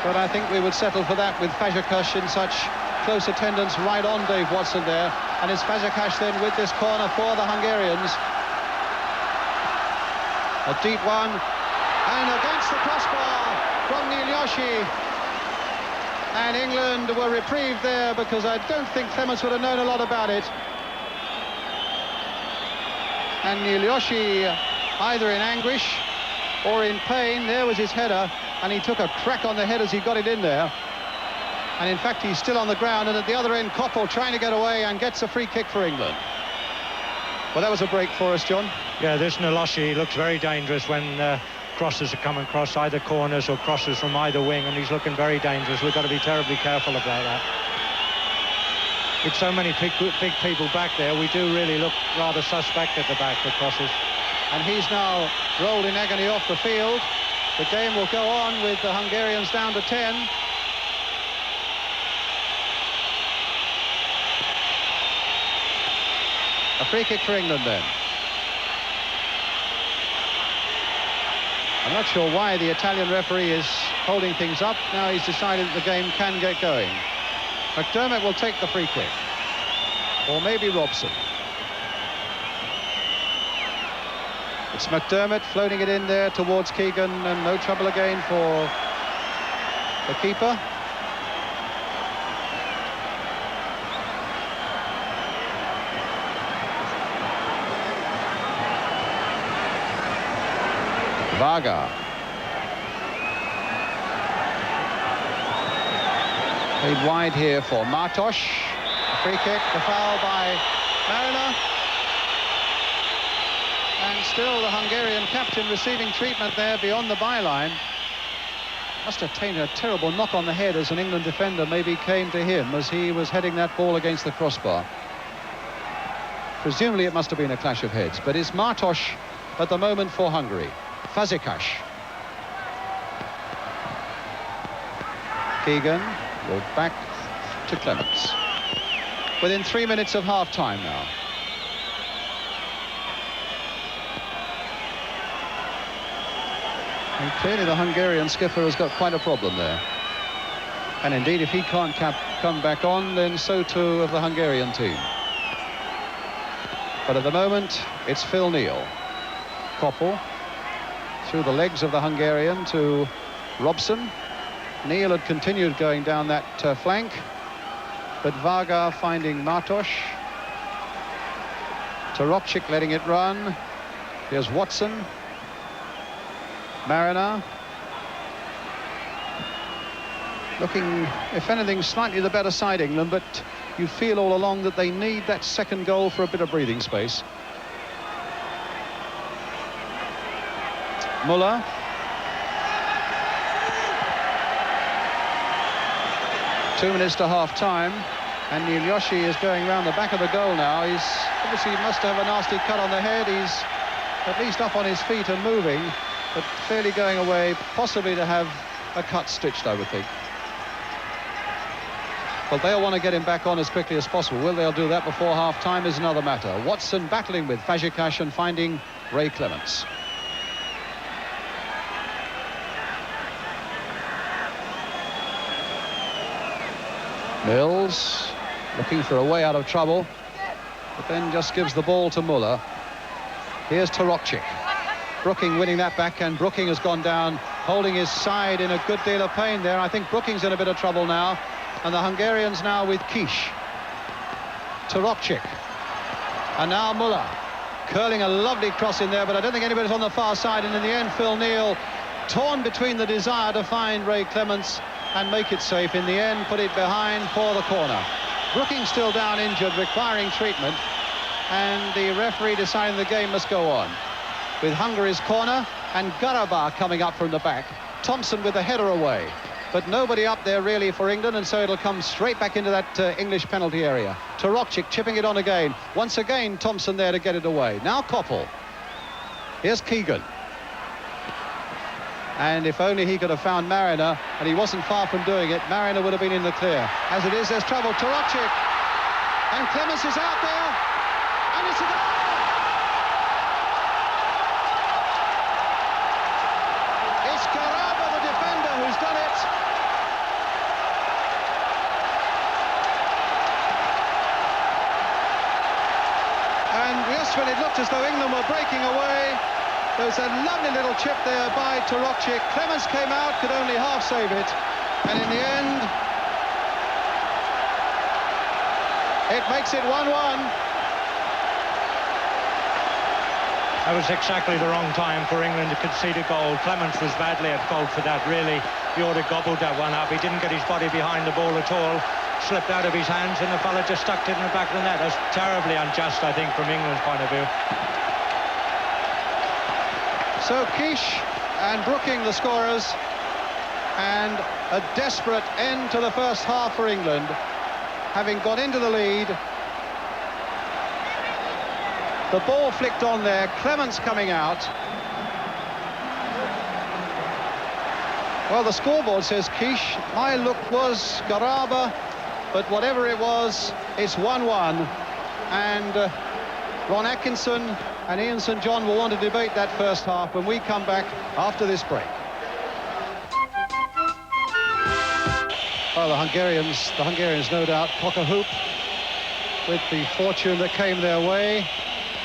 But I think we would settle for that with Fazekas in such close attendance right on Dave Watson there. And it's Fazekas then with this corner for the Hungarians. A deep one, and against the crossbar from Nielioshi. And England were reprieved there, because I don't think Clements would have known a lot about it. And Nielioshi, either in anguish or in pain, there was his header, and he took a crack on the head as he got it in there. And in fact, he's still on the ground, and at the other end, Koppel trying to get away and gets a free kick for England. Well, that was a break for us, John. Yeah, this Nielioshi looks very dangerous when crosses are coming across, either corners or crosses from either wing, and he's looking very dangerous. We've got to be terribly careful about that. With so many big people back there, we do really look rather suspect at the back for crosses. And he's now rolled in agony off the field. The game will go on with the Hungarians down to 10. A free kick for England then. I'm not sure why the Italian referee is holding things up. Now he's decided that the game can get going. McDermott will take the free kick. Or maybe Robson. It's McDermott floating it in there towards Keegan, and no trouble again for the keeper. Varga. Played wide here for Martos. A free kick, the foul by Mariner. And still the Hungarian captain receiving treatment there beyond the byline. Must have taken a terrible knock on the head as an England defender maybe came to him as he was heading that ball against the crossbar. Presumably it must have been a clash of heads, but it's Martos at the moment for Hungary. Fazekas. Keegan will back to Clements. Within 3 minutes of half-time now. And clearly the Hungarian skipper has got quite a problem there. And indeed, if he can't come back on, then so too of the Hungarian team. But at the moment, it's Phil Neal. Koppel. Through the legs of the Hungarian to Robson. Neil had continued going down that flank, but Varga finding Martos. Torokcik letting it run. Here's Watson. Mariner. Looking, if anything, slightly the better side, England, but you feel all along that they need that second goal for a bit of breathing space. Muller. Two minutes to half-time, and Nilyoshi is going round the back of the goal now. He's obviously must have a nasty cut on the head. He's at least up on his feet and moving, but clearly going away, possibly to have a cut stitched, I would think. Well, they'll want to get him back on as quickly as possible. Will they do that before half-time is another matter. Watson battling with Fazekas and finding Ray Clements. Mills looking for a way out of trouble, but then just gives the ball to Muller. Here's Torokcik. Brooking winning that backhand. Brooking has gone down, holding his side in a good deal of pain there. I think Brooking's in a bit of trouble now. And the Hungarians now with Kish. Torokcik. And now Muller. Curling a lovely cross in there, but I don't think anybody's on the far side. And in the end, Phil Neal, torn between the desire to find Ray Clements and make it safe. In the end, put it behind for the corner. Brooking still down injured, requiring treatment. And the referee deciding the game must go on. With Hungary's corner and Garabah coming up from the back. Thompson with the header away. But nobody up there really for England, and so it'll come straight back into that English penalty area. Torokcik chipping it on again. Once again, Thompson there to get it away. Now Koppel. Here's Keegan. And if only he could have found Mariner, and he wasn't far from doing it, Mariner would have been in the clear. As it is, there's trouble. Torokcik. And Clements is out there. And it's a goal! It's Garaba, the defender, who's done it. And just when it looked as though England were breaking away, there was a lovely little chip there by Torokcik. Clements came out, could only half save it. And in the end, it makes it 1-1. That was exactly the wrong time for England to concede a goal. Clements was badly at fault for that, really. He ought to have gobbled that one up. He didn't get his body behind the ball at all. Slipped out of his hands, and the fella just stuck it in the back of the net. That's terribly unjust, I think, from England's point of view. So Kish and Brooking the scorers, and a desperate end to the first half for England, having got into the lead. The ball flicked on there, Clements coming out. Well, the scoreboard says Kish. My look was Garaba, but whatever it was, it's 1-1. And Ron Atkinson and Ian St John will want to debate that first half when we come back after this break. Well, the Hungarians no doubt cock a hoop with the fortune that came their way.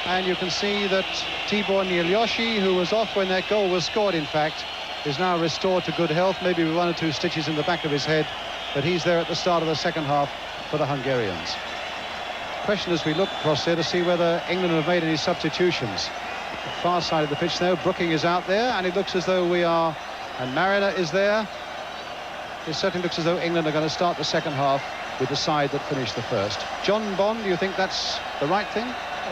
And you can see that Tibor Nilyoshi, who was off when that goal was scored, in fact, is now restored to good health, maybe with 1 or 2 stitches in the back of his head, but he's there at the start of the second half for the Hungarians. Question as we look across there to see whether England have made any substitutions. The far side of the pitch now, Brooking is out there, and it looks as though and Mariner is there. It certainly looks as though England are going to start the second half with the side that finished the first. John Bond, do you think that's the right thing?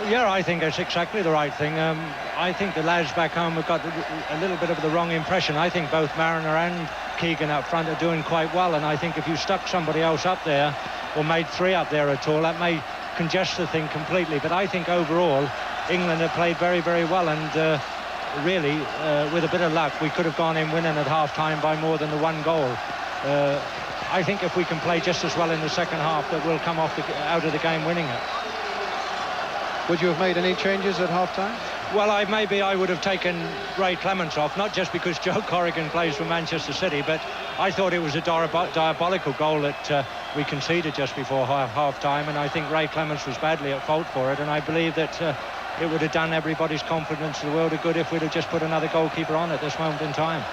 Yeah, I think it's exactly the right thing. I think the lads back home have got a little bit of the wrong impression. I think both Mariner and Keegan up front are doing quite well, and I think if you stuck somebody else up there, or made 3 up there at all, that may congest the thing completely. But I think overall, England have played very, very well, and really, with a bit of luck, we could have gone in winning at half-time by more than the 1 goal. I think if we can play just as well in the second half, that we'll come out of the game winning it. Would you have made any changes at half-time? Well, maybe I would have taken Ray Clements off, not just because Joe Corrigan plays for Manchester City, but I thought it was a diabolical goal that we conceded just before half-time, and I think Ray Clements was badly at fault for it, and I believe that it would have done everybody's confidence the world of good if we'd have just put another goalkeeper on at this moment in time.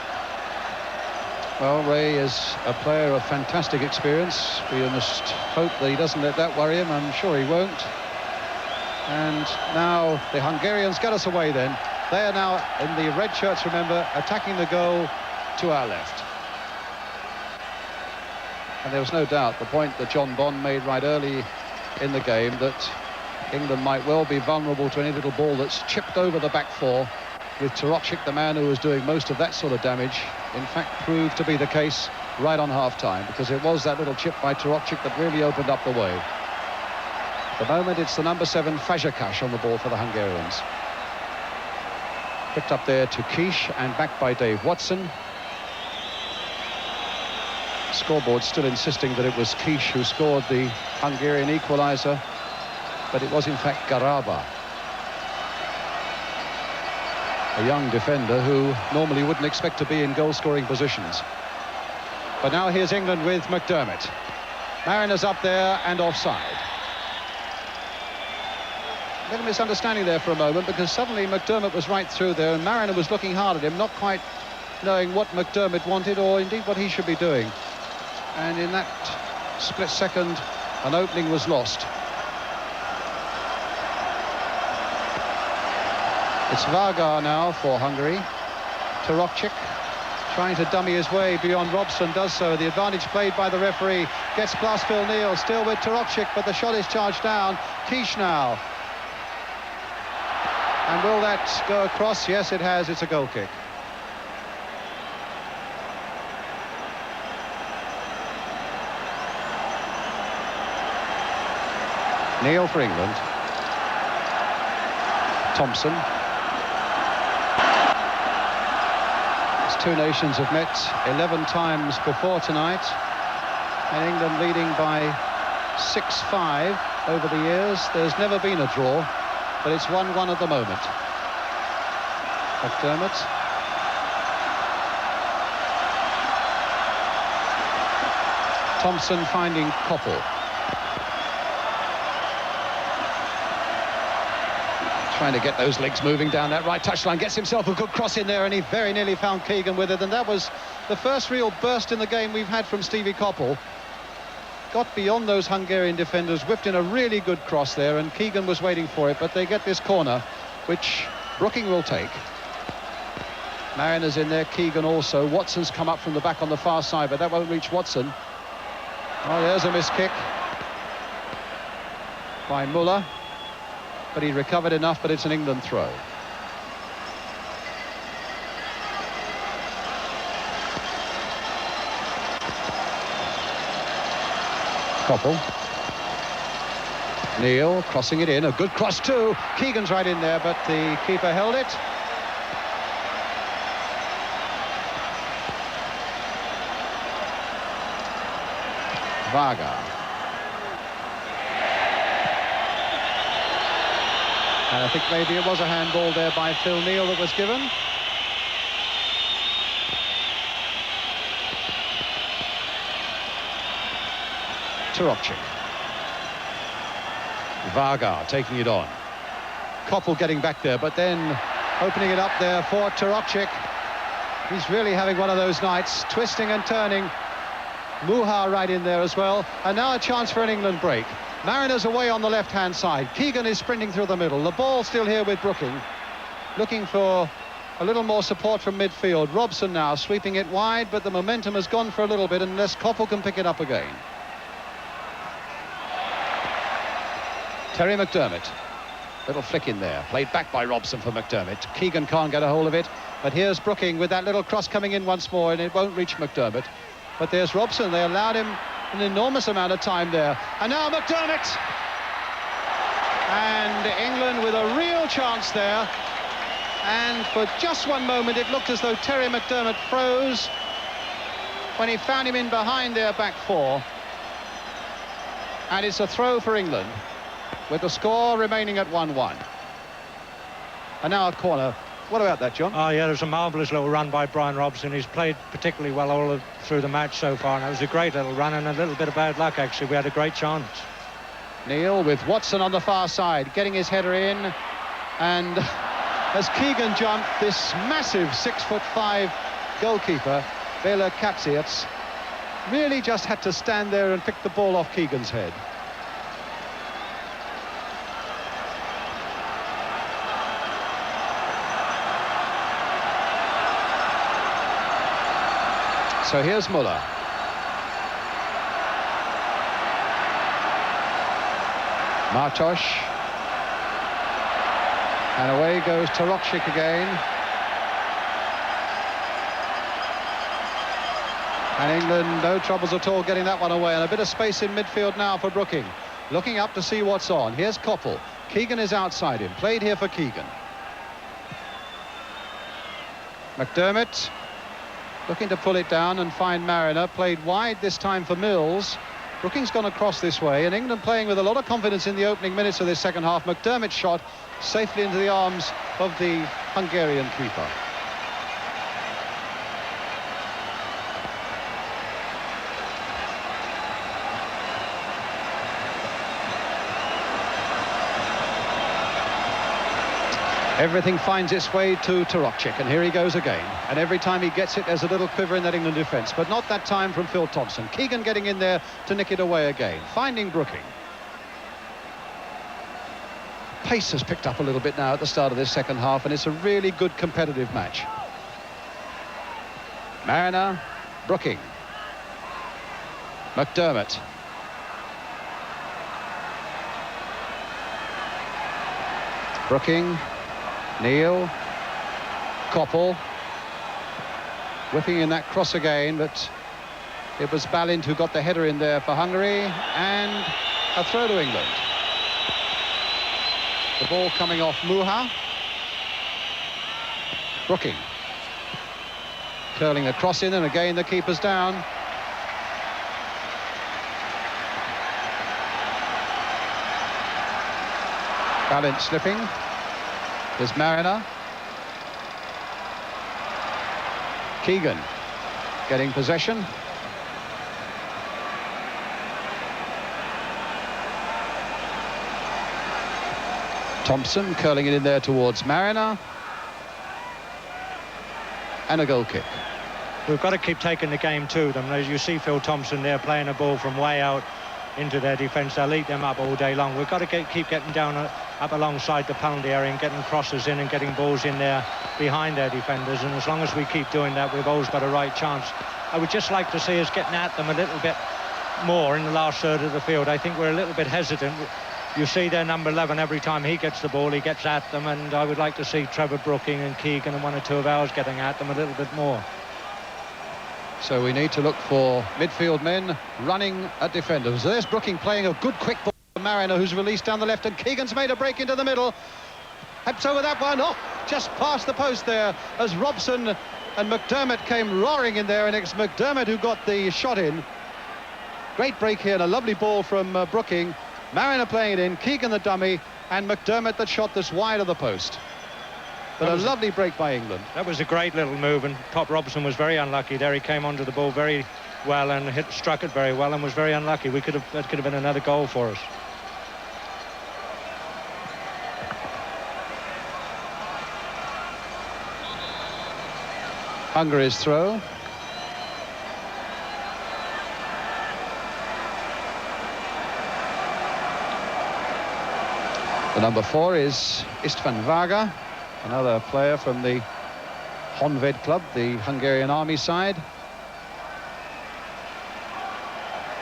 Well, Ray is a player of fantastic experience. We must hope that he doesn't let that worry him. I'm sure he won't. And now the Hungarians get us away then. They are now in the red shirts, remember, attacking the goal to our left. And there was no doubt the point that John Bond made right early in the game, that England might well be vulnerable to any little ball that's chipped over the back four, with Torokcik, the man who was doing most of that sort of damage, in fact proved to be the case right on half-time, because it was that little chip by Torokcik that really opened up the way. At the moment, it's the number 7 Fazekas on the ball for the Hungarians. Picked up there to Kish and back by Dave Watson. Scoreboard still insisting that it was Kish who scored the Hungarian equaliser, but it was in fact Garaba, a young defender who normally wouldn't expect to be in goal-scoring positions. But now here's England with McDermott. Mariners up there and offside. A little misunderstanding there for a moment, because suddenly McDermott was right through there and Mariner was looking hard at him, not quite knowing what McDermott wanted or indeed what he should be doing. And in that split second, an opening was lost. It's Varga now for Hungary. Torokcik trying to dummy his way beyond Robson, does so. The advantage played by the referee. Gets past Phil Neal, still with Torokcik, but the shot is charged down. Kish now. And will that go across? Yes, it has. It's a goal kick. Neal for England. Thompson. These two nations have met 11 times before tonight, and England leading by 6-5 over the years. There's never been a draw, but it's 1-1 at the moment. McDermott. Thompson finding Koppel. Trying to get those legs moving down that right touchline, gets himself a good cross in there, and he very nearly found Keegan with it, and that was the first real burst in the game we've had from Stevie Koppel. Got beyond those Hungarian defenders, whipped in a really good cross there, and Keegan was waiting for it, but they get this corner, which Brooking will take. Mariners in there, Keegan also. Watson's come up from the back on the far side, but that won't reach Watson. Oh, there's a missed kick by Muller. But he recovered enough, but it's an England throw. Koppel. Neal crossing it in, a good cross too. Keegan's right in there, but the keeper held it. Varga. And I think maybe it was a handball there by Phil Neal that was given. Torokcik. Varga taking it on. Koppel getting back there, but then opening it up there for Torokcik. He's really having one of those nights, twisting and turning. Muha right in there as well. And now a chance for an England break. Mariners away on the left-hand side. Keegan is sprinting through the middle. The ball still here with Brooking, looking for a little more support from midfield. Robson now sweeping it wide, but the momentum has gone for a little bit unless Koppel can pick it up again. Terry McDermott. Little flick in there. Played back by Robson for McDermott. Keegan can't get a hold of it, but here's Brooking with that little cross coming in once more, and it won't reach McDermott. But there's Robson. They allowed him an enormous amount of time there. And now McDermott! And England with a real chance there. And for just one moment, it looked as though Terry McDermott froze when he found him in behind their back four. And it's a throw for England, with the score remaining at 1-1. And now a corner. What about that, John? Oh, yeah, there's a marvellous little run by Brian Robson. He's played particularly well through the match so far, and it was a great little run and a little bit of bad luck, actually. We had a great chance. Neal with Watson on the far side, getting his header in. And as Keegan jumped, this massive 6'5" goalkeeper, Bela Katsiats, really just had to stand there and pick the ball off Keegan's head. So here's Muller. Martosh. And away goes Tarokchik again. And England, no troubles at all getting that one away. And a bit of space in midfield now for Brooking. Looking up to see what's on. Here's Koppel. Keegan is outside him. Played here for Keegan. McDermott looking to pull it down and find Mariner. Played wide this time for Mills. Brooking's gone across this way, and England playing with a lot of confidence in the opening minutes of this second half. McDermott's shot safely into the arms of the Hungarian keeper. Everything finds its way to Tarokchik, and here he goes again. And every time he gets it, there's a little quiver in that England defence, but not that time from Phil Thompson. Keegan getting in there to nick it away again, finding Brooking. Pace has picked up a little bit now at the start of this second half, and it's a really good competitive match. Mariner, Brooking, McDermott. Brooking. Neil, Koppel, whipping in that cross again, but it was Balint who got the header in there for Hungary, and a throw to England. The ball coming off Muha. Brooking. Curling the cross in, and again the keeper's down. Balint slipping. There's Mariner. Keegan getting possession. Thompson curling it in there towards Mariner. And a goal kick. We've got to keep taking the game to them. As you see Phil Thompson there playing a ball from way out into their defence. They'll eat them up all day long. We've got to keep getting down up alongside the penalty area and getting crosses in and getting balls in there behind their defenders, and as long as we keep doing that, we've always got a right chance. I would just like to see us getting at them a little bit more in the last third of the field. I think we're a little bit hesitant. You see their number 11, every time he gets the ball, he gets at them, and I would like to see Trevor Brooking and Keegan and one or two of ours getting at them a little bit more. So we need to look for midfield men running at defenders. There's Brooking playing a good quick ball to Mariner, who's released down the left, and Keegan's made a break into the middle. Heads over that one. Oh, just past the post there as Robson and McDermott came roaring in there, and it's McDermott who got the shot in. Great break here and a lovely ball from Brooking. Mariner playing it in, Keegan the dummy, and McDermott that shot this wide of the post. But a lovely break by England. That was a great little move, and Pop Robson was very unlucky there. He came onto the ball very well and struck it very well and was very unlucky. That could have been another goal for us. Hungary's throw. The number 4 is Istvan Varga, another player from the Honved club, the Hungarian army side.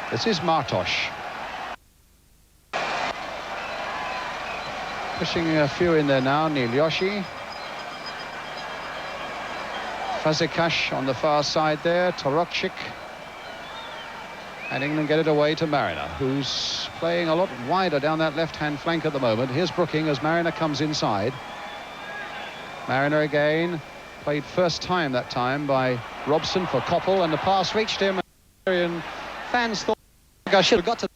This is Martos. Pushing a few in there now, Neil Yoshi. Fazekas on the far side there, Tarokchik. And England get it away to Mariner, who's playing a lot wider down that left-hand flank at the moment. Here's Brooking as Mariner comes inside. Mariner again, played first time that time by Robson for Koppel, and the pass reached him. And fans thought I should have got to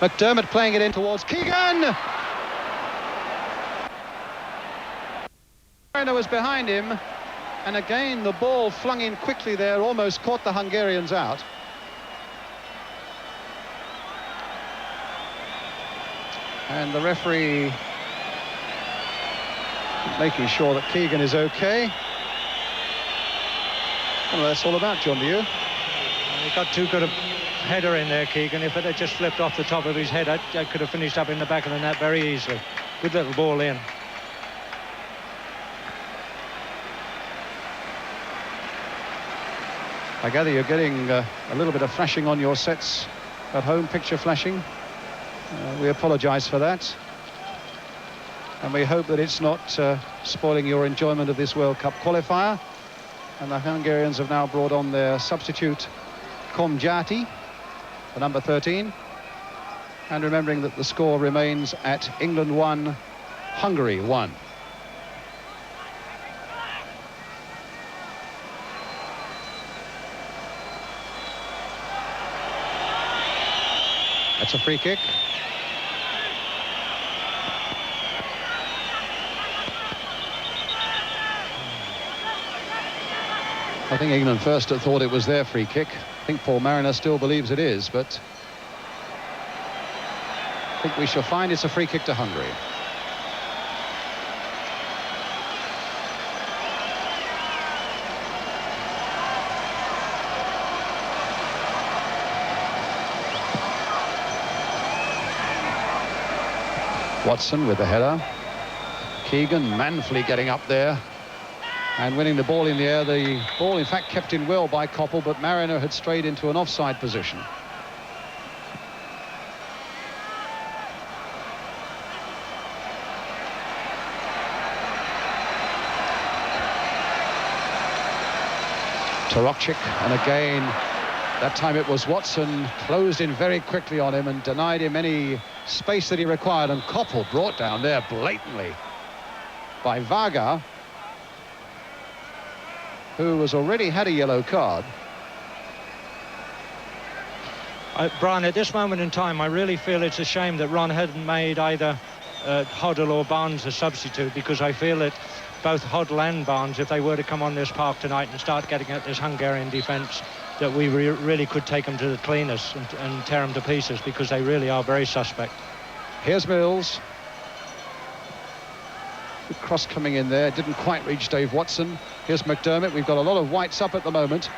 McDermott playing it in towards Keegan. Mariner was behind him, and again the ball flung in quickly there, almost caught the Hungarians out. And the referee making sure that Keegan is okay. Well, that's all about, John, to you. He got too good a header in there, Keegan. If it had just flipped off the top of his head, that could have finished up in the back of the net very easily. Good little ball in. I gather you're getting a little bit of flashing on your sets at home, picture flashing. We apologise for that. And we hope that it's not spoiling your enjoyment of this World Cup qualifier. And the Hungarians have now brought on their substitute, Komjati, the number 13. And remembering that the score remains at England 1, Hungary 1. That's a free kick. I think England first thought it was their free kick. I think Paul Mariner still believes it is, but I think we shall find it's a free kick to Hungary. Watson with the header. Keegan manfully getting up there and winning the ball in the air. The ball, in fact, kept in well by Koppel, but Mariner had strayed into an offside position. Tarokchik, and again, that time it was Watson, closed in very quickly on him and denied him any space that he required, and Koppel brought down there blatantly by Varga, who has already had a yellow card. Brian, at this moment in time, I really feel it's a shame that Ron hadn't made either Hoddle or Barnes a substitute, because I feel that both Hoddle and Barnes, if they were to come on this park tonight and start getting at this Hungarian defence, that we really could take them to the cleaners and tear them to pieces, because they really are very suspect. Here's Mills. Good cross coming in there, didn't quite reach Dave Watson. Here's McDermott. We've got a lot of whites up at the moment.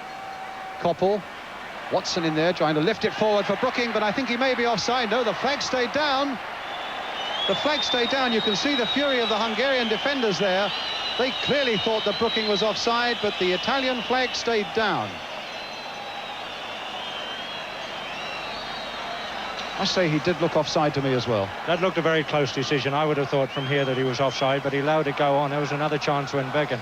Koppel, Watson in there trying to lift it forward for Brooking, but I think he may be offside. No, the flag stayed down. The flag stayed down. You can see the fury of the Hungarian defenders there. They clearly thought that Brooking was offside, but the Italian flag stayed down. I say he did look offside to me as well. That looked a very close decision. I would have thought from here that he was offside, but he allowed it go on. There was another chance when begging.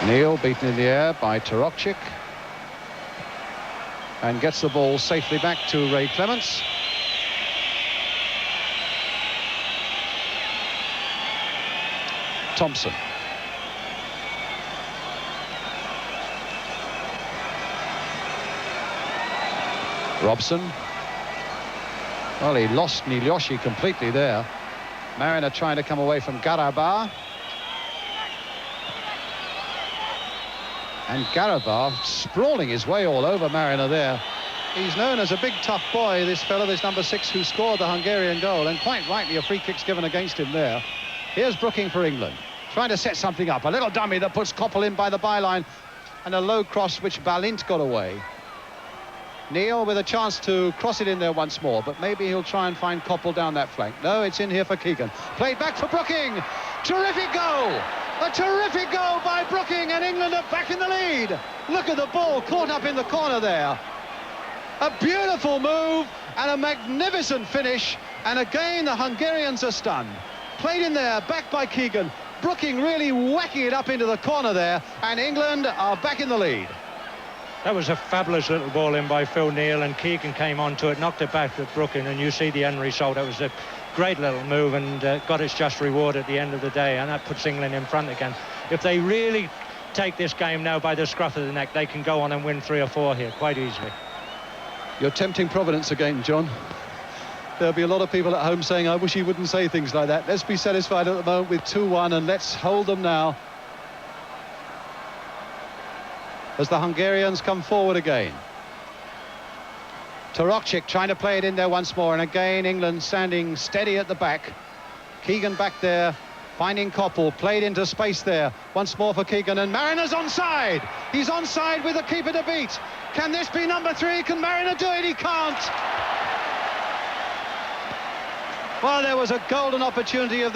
Neil beaten in the air by Tarokchik and gets the ball safely back to Ray Clements. Thompson. Robson. Well, he lost Nilyoshi completely there. Mariner trying to come away from Garabar. And Garabar sprawling his way all over Mariner there. He's known as a big tough boy, this fellow, this number 6 who scored the Hungarian goal, and quite rightly a free kick's given against him there. Here's Brooking for England, trying to set something up. A little dummy that puts Koppel in by the byline, and a low cross which Balint got away. Neil with a chance to cross it in there once more, but maybe he'll try and find Koppel down that flank. No, it's in here for Keegan. Played back for Brooking. Terrific goal! A terrific goal by Brooking, and England are back in the lead. Look at the ball caught up in the corner there. A beautiful move and a magnificent finish, and again the Hungarians are stunned. Played in there, back by Keegan. Brooking really whacking it up into the corner there, and England are back in the lead. That was a fabulous little ball in by Phil Neal, and Keegan came onto it, knocked it back at Brooking, and you see the end result. That was a great little move and got its just reward at the end of the day, and that puts England in front again. If they really take this game now by the scruff of the neck, they can go on and win 3 or 4 here quite easily. You're tempting Providence again, John. There'll be a lot of people at home saying, I wish he wouldn't say things like that. Let's be satisfied at the moment with 2-1, and let's hold them now as the Hungarians come forward again. Torokcic trying to play it in there once more, and again England standing steady at the back. Keegan back there, finding Koppel, played into space there. Once more for Keegan, and Marriner onside. He's onside with the keeper to beat. Can this be number 3? Can Marriner do it? He can't. Well, there was a golden opportunity of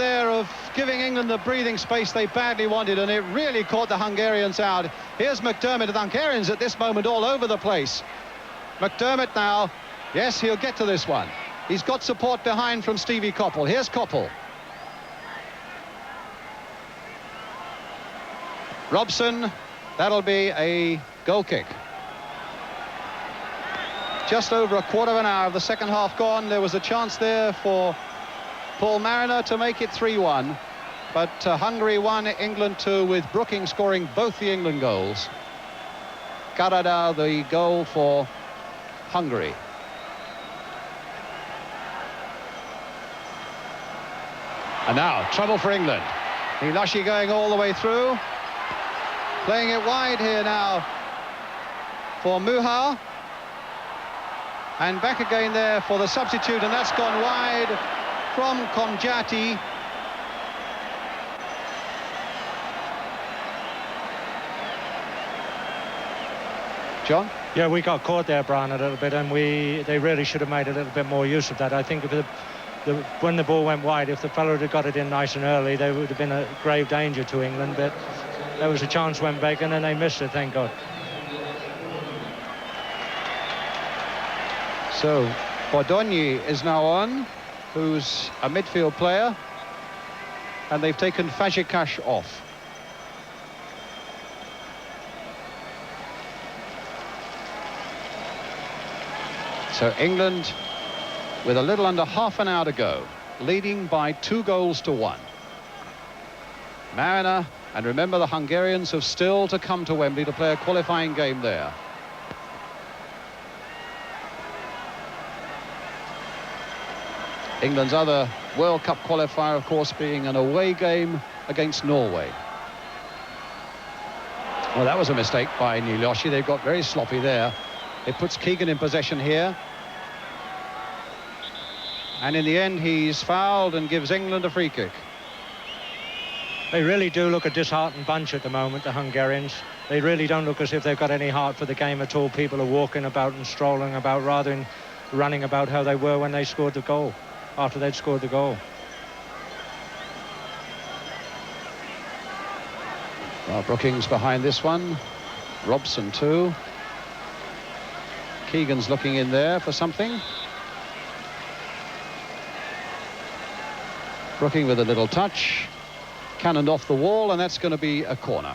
giving England the breathing space they badly wanted, and it really caught the Hungarians out. Here's McDermott, and the Hungarians at this moment all over the place. McDermott now, yes, he'll get to this one. He's got support behind from Stevie Koppel. Here's Koppel. Robson, that'll be a goal kick. Just over a quarter of an hour of the second half gone. There was a chance there for Paul Marriner to make it 3-1. But Hungary 1, England 2, with Brooking scoring both the England goals. Karada the goal for Hungary. And now, trouble for England. Miloshi going all the way through. Playing it wide here now for Muha. And back again there for the substitute, and that's gone wide from Konjati. John? Yeah, we got caught there, Brian, a little bit, and they really should have made a little bit more use of that. I think if when the ball went wide, if the fellow had got it in nice and early, there would have been a grave danger to England, but there was a chance went begging and they missed it, thank God. So Bordogni is now on, who's a midfield player, and they've taken Fazekas off. So England, with a little under half an hour to go, leading by 2-1. Marriner, and remember the Hungarians have still to come to Wembley to play a qualifying game there. England's other World Cup qualifier, of course, being an away game against Norway. Well, that was a mistake by Miloshi. They've got very sloppy there. It puts Keegan in possession here. And in the end, he's fouled and gives England a free kick. They really do look a disheartened bunch at the moment, the Hungarians. They really don't look as if they've got any heart for the game at all. People are walking about and strolling about rather than running about how they were when they scored the goal, after they'd scored the goal. Well, Brookings behind this one. Robson too. Keegan's looking in there for something. Brooking with a little touch. Cannoned off the wall, and that's going to be a corner.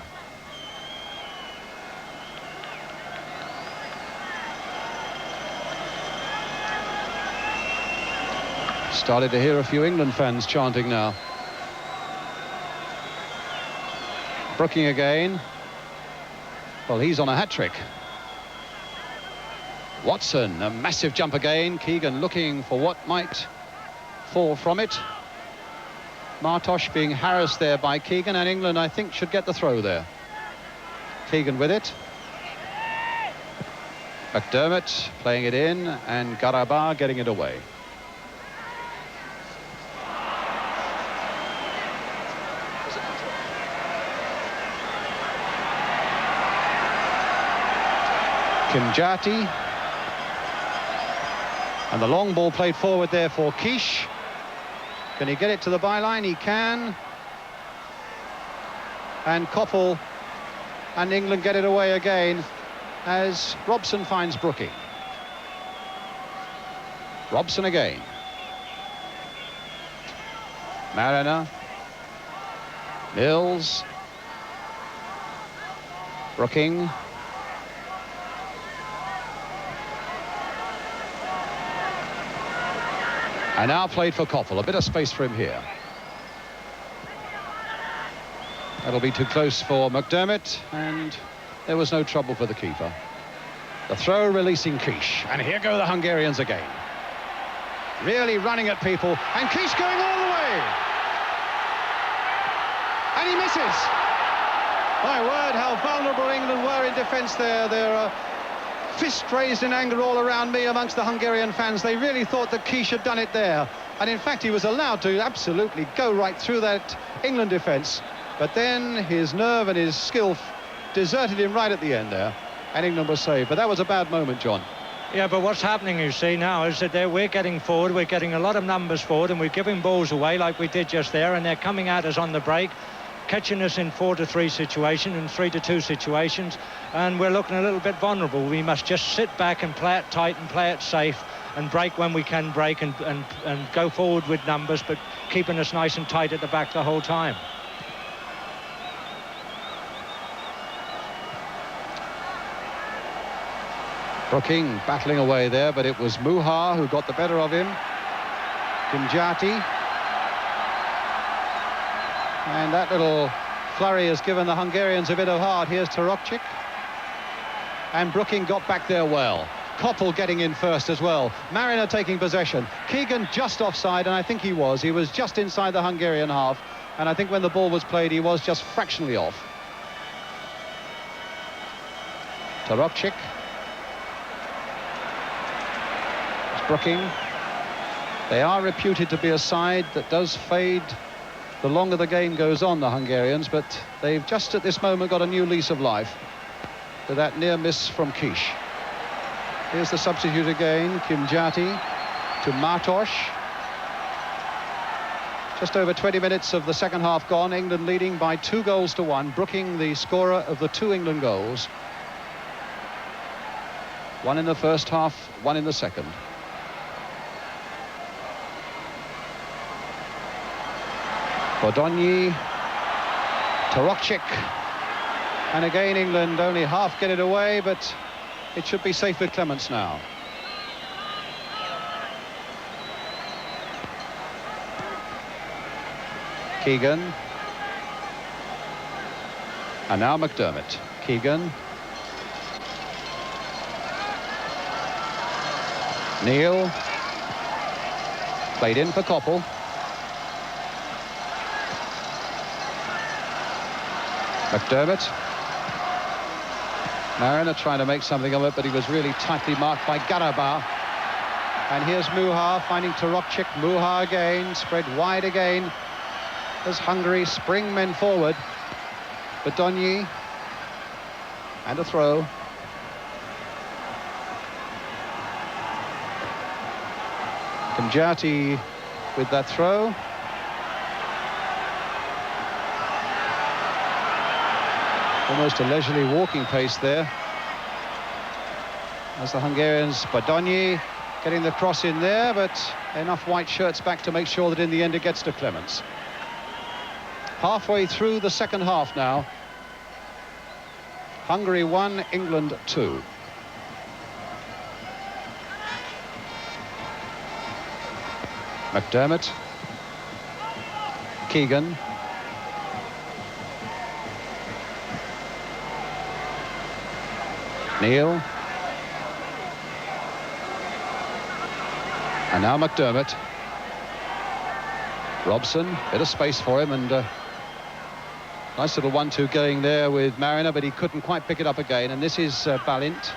Started to hear a few England fans chanting now. Brooking again. Well, he's on a hat-trick. Watson, a massive jump again. Keegan looking for what might fall from it. Martosh being harassed there by Keegan, and England, I think, should get the throw there. Keegan with it. McDermott playing it in, and Garaba getting it away. Kimjati. And the long ball played forward there for Kish. Can he get it to the byline? He can. And Koppel and England get it away again as Robson finds Brooking. Robson again. Marriner. Mills. Brooking. And now played for Koppel. A bit of space for him here. That'll be too close for McDermott, and there was no trouble for the keeper. The throw releasing Kish. And here go the Hungarians again. Really running at people. And Kish going all the way. And he misses. My word, how vulnerable England were in defence there. There fist raised in anger all around me amongst the Hungarian fans. They really thought that Kish had done it there. And in fact, he was allowed to absolutely go right through that England defence. But then his nerve and his skill deserted him right at the end there. And England was saved. But that was a bad moment, John. Yeah, but what's happening, you see, now is that we're getting forward, we're getting a lot of numbers forward, and we're giving balls away like we did just there, and they're coming at us on the break, catching us in 4-3 situations and 3-2 situations, and we're looking a little bit vulnerable. We must just sit back and play it tight and play it safe and break when we can break and go forward with numbers, but keeping us nice and tight at the back the whole time. Brooking battling away there, but it was Muha who got the better of him. Kimjati. And that little flurry has given the Hungarians a bit of heart. Here's Tarokcic. And Brooking got back there well. Koppel getting in first as well. Mariner taking possession. Keegan just offside, and I think he was. He was just inside the Hungarian half. And I think when the ball was played, he was just fractionally off. Tarokcic. Brooking. They are reputed to be a side that does fade the longer the game goes on, the Hungarians, but they've just at this moment got a new lease of life with that near miss from Kish. Here's the substitute again, Kimjati to Martos. Just over 20 minutes of the second half gone, England leading by 2-1. Brooking, the scorer of the 2 England goals. 1 in the first half, 1 in the second. Bodonyi, Tarokcic, and again England only half get it away, but it should be safe with Clements now. Keegan, and now McDermott. Keegan, Neil, played in for Koppel. McDermott. Mariner trying to make something of it, but he was really tightly marked by Garaba. And here's Muha finding Tarokcic. Muha again, spread wide again as Hungary spring men forward. Bodonyi. And a throw. Kimjati with that throw. Almost a leisurely walking pace there as the Hungarians. Bodonyi getting the cross in there, but enough white shirts back to make sure that in the end it gets to Clements. Halfway through the second half now. Hungary 1, England 2. McDermott. Keegan. Neil. And now McDermott. Robson, bit of space for him, and nice little 1-2 going there with Mariner, but he couldn't quite pick it up again. And this is Balint.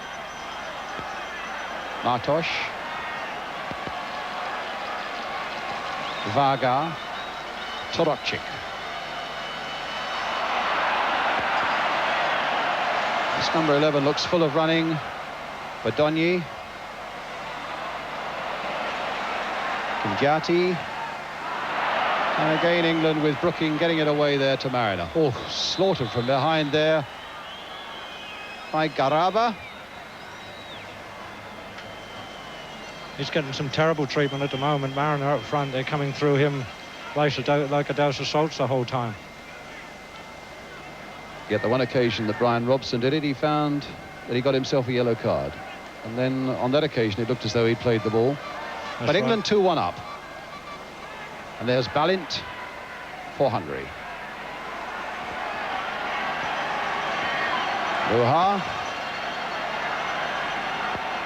Martos. Varga. Tarokcic. This number 11 looks full of running. Bodonyi. Kimjati. And again England with Brooking getting it away there to Mariner. Oh, slaughtered from behind there by Garaba. He's getting some terrible treatment at the moment. Mariner up front, they're coming through him like a dose of salts the whole time. Yet the one occasion that Brian Robson did it, he found that he got himself a yellow card. And then on that occasion, it looked as though he played the ball. That's but England right. 2-1 up. And there's Balint for Hungary. Muha.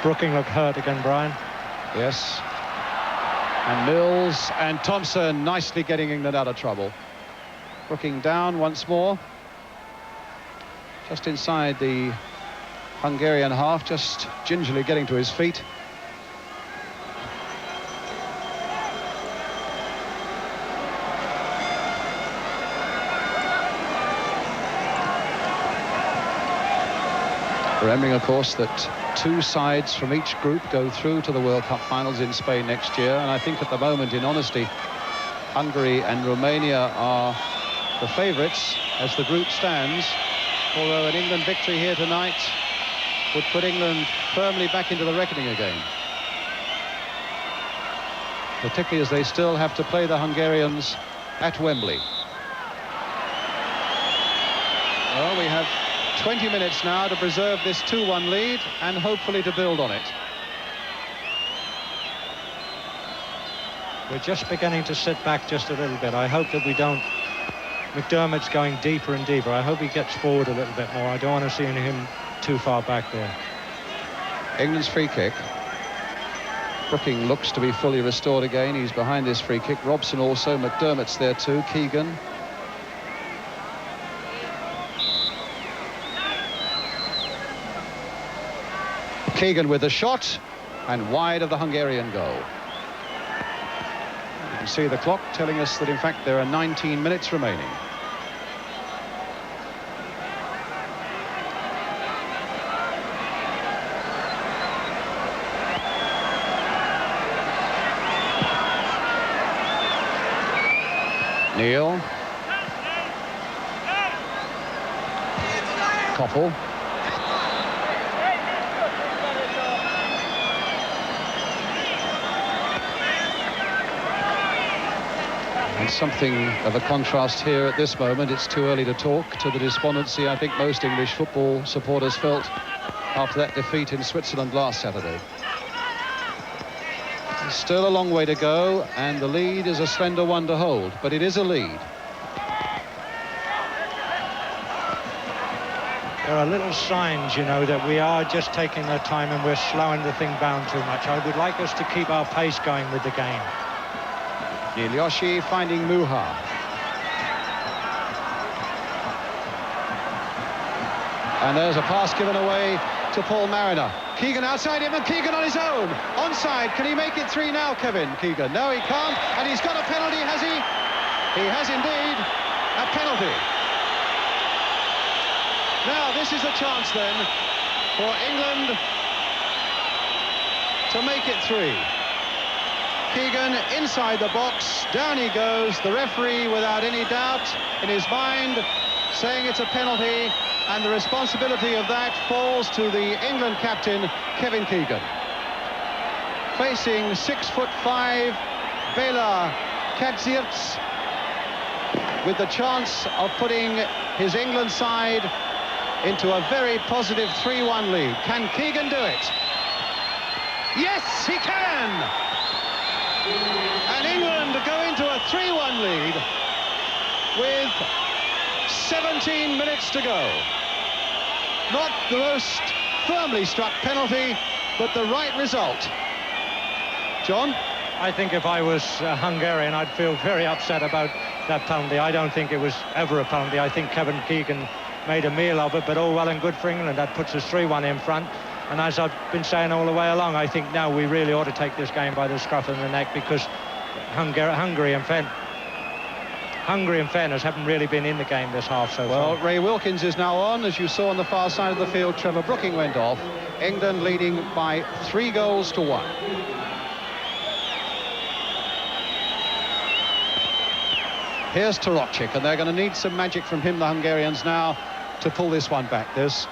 Brooking looked hurt again, Brian. Yes. And Mills and Thompson nicely getting England out of trouble. Brooking down once more. just inside the Hungarian half, just gingerly getting to his feet. Remembering, of course, that 2 sides from each group go through to the World Cup finals in Spain next year, and I think at the moment, in honesty, Hungary and Romania are the favourites as the group stands, although an England victory here tonight would put England firmly back into the reckoning again, particularly as they still have to play the Hungarians at Wembley. Well, we have 20 minutes now to preserve this 2-1 lead and hopefully to build on it. We're just beginning to sit back just a little bit. I hope that we don't... McDermott's going deeper and deeper. I hope he gets forward a little bit more. I don't want to see him too far back there. England's free kick. Brooking looks to be fully restored again. He's behind this free kick. Robson also. McDermott's there too. Keegan. Keegan with the shot, and wide of the Hungarian goal. You can see the clock telling us that in fact there are 19 minutes remaining. Neil. Koppel. And something of a contrast here at this moment. It's too early to talk to the despondency I think most English football supporters felt after that defeat in Switzerland last Saturday. There's still a long way to go, and the lead is a slender one to hold, but it is a lead. There are little signs, you know, that we are just taking our time and we're slowing the thing down too much. I would like us to keep our pace going with the game. Nilyoshi finding Muha. And there's a pass given away to Paul Mariner. Keegan outside him, and Keegan on his own. Onside. Can he make it 3 now, Kevin Keegan? No, he can't. And he's got a penalty, has he? He has indeed a penalty. Now, this is a chance then for England to make it 3. Keegan inside the box, down he goes. The referee, without any doubt in his mind, saying it's a penalty, and the responsibility of that falls to the England captain, Kevin Keegan. Facing 6'5", Bela Kadziertz, with the chance of putting his England side into a very positive 3-1 lead. Can Keegan do it? Yes, he can! And England go into a 3-1 lead with 17 minutes to go. Not the most firmly struck penalty, but the right result. John? I think if I was Hungarian, I'd feel very upset about that penalty. I don't think it was ever a penalty. I think Kevin Keegan made a meal of it, but all well and good for England. That puts us 3-1 in front. And as I've been saying all the way along, I think now we really ought to take this game by the scruff of the neck, because Hungary and fairness haven't really been in the game this half so far. Well, Ray Wilkins is now on. As you saw on the far side of the field, Trevor Brooking went off. England leading by 3 goals to 1. Here's Tarocik, and they're going to need some magic from him, the Hungarians, now to pull this one back. There's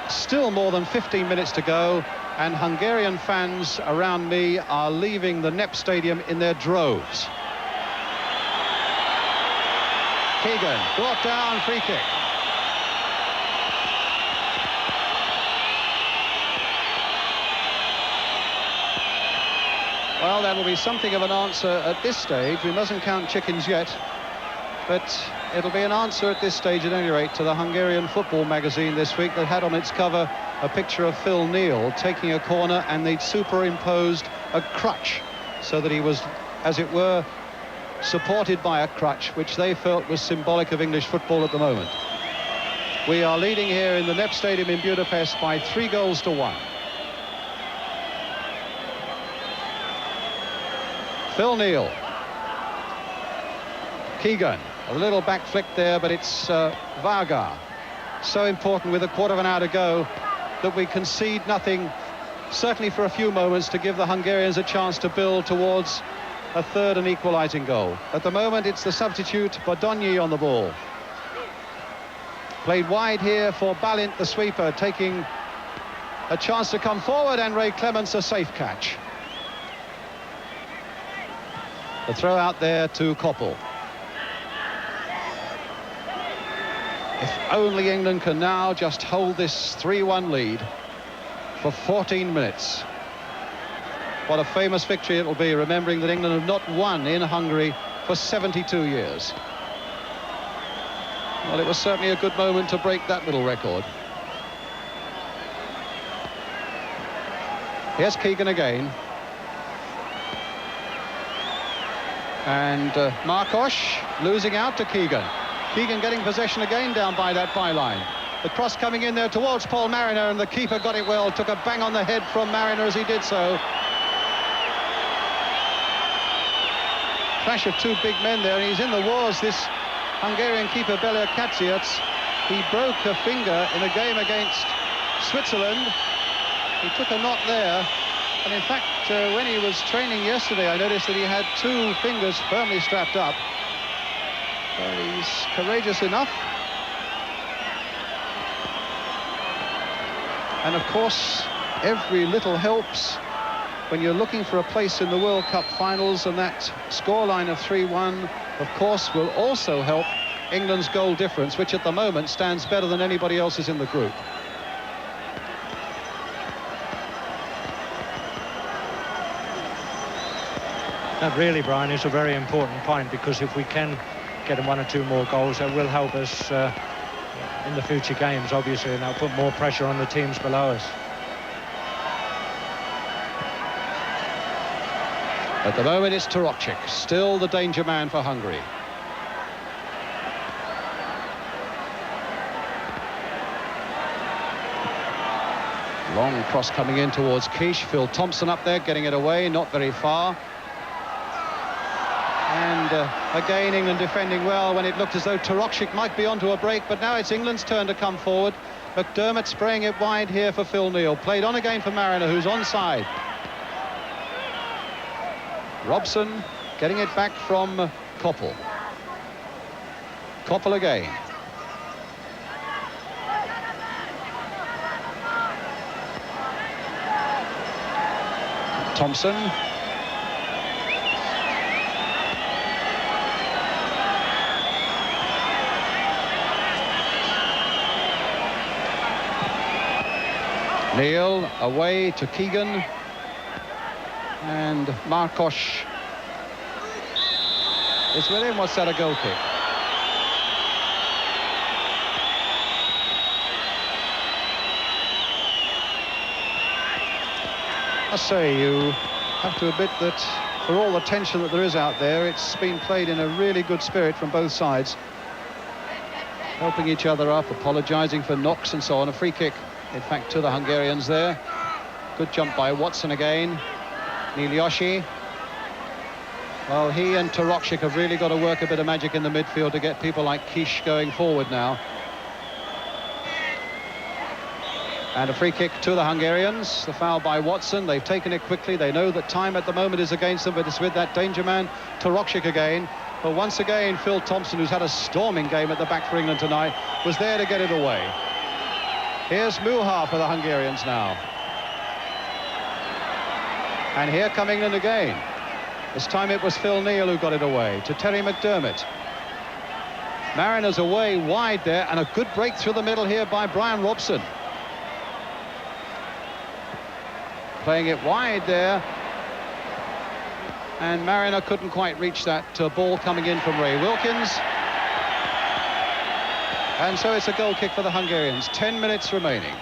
still more than 15 minutes to go, and Hungarian fans around me are leaving the NEP Stadium in their droves. Keegan brought down, free kick. Well, that will be something of an answer at this stage. We mustn't count chickens yet, but it'll be an answer at this stage, at any rate, to the Hungarian football magazine this week that had on its cover a picture of Phil Neal taking a corner, and they'd superimposed a crutch so that he was, as it were, supported by a crutch, which they felt was symbolic of English football at the moment. We are leading here in the Nep Stadium in Budapest by 3-1. Phil Neal. Keegan. A little back flick there, but it's Varga. So important with a quarter of an hour to go that we concede nothing, certainly for a few moments, to give the Hungarians a chance to build towards a third and equalising goal. At the moment, it's the substitute Bodonyi on the ball. Played wide here for Balint, the sweeper, taking a chance to come forward, and Ray Clements a safe catch. The throw out there to Koppel. If only England can now just hold this 3-1 lead for 14 minutes. What a famous victory it will be, remembering that England have not won in Hungary for 72 years. Well, it was certainly a good moment to break that little record. Here's Keegan again. And Markos losing out to Keegan. Keegan getting possession again down by that byline. The cross coming in there towards Paul Mariner, and the keeper got it well, took a bang on the head from Mariner as he did so. Clash of two big men there, and he's in the wars, this Hungarian keeper Bela Katsiats. He broke a finger in a game against Switzerland. He took a knock there, and in fact when he was training yesterday, I noticed that he had two fingers firmly strapped up. Well, he's courageous enough. And of course, every little helps when you're looking for a place in the World Cup finals, and that scoreline of 3-1, of course, will also help England's goal difference, which at the moment stands better than anybody else's in the group. That really, Brian, is a very important point, because if we can get one or two more goals, that will help us in the future games, obviously, and that'll put more pressure on the teams below us. At the moment, it's Turokchik, still the danger man for Hungary. Long cross coming in towards Quiche. Phil Thompson up there, getting it away, not very far. And again, England defending well when it looked as though Turokchik might be onto a break, but now it's England's turn to come forward. McDermott spraying it wide here for Phil Neal. Played on again for Mariner, who's onside. Robson getting it back from Koppel. Koppel again. Thompson. Neal away to Keegan. And Markos is with him. What's that, a goal kick? I say, you have to admit that for all the tension that there is out there, it's been played in a really good spirit from both sides, helping each other up, apologising for knocks and so on. A free kick, in fact, to the Hungarians there. Good jump by Watson again. Nilioshi. Well, he and Turokchik have really got to work a bit of magic in the midfield to get people like Quiche going forward now. And a free kick to the Hungarians. The foul by Watson. They've taken it quickly. They know that time at the moment is against them, but it's with that danger man, Turokchik again. But once again, Phil Thompson, who's had a storming game at the back for England tonight, was there to get it away. Here's Muha for the Hungarians now. And here come England again. This time it was Phil Neal who got it away to Terry McDermott. Mariners away wide there, and a good break through the middle here by Brian Robson. Playing it wide there. And Mariner couldn't quite reach that ball coming in from Ray Wilkins. And so it's a goal kick for the Hungarians. 10 minutes remaining.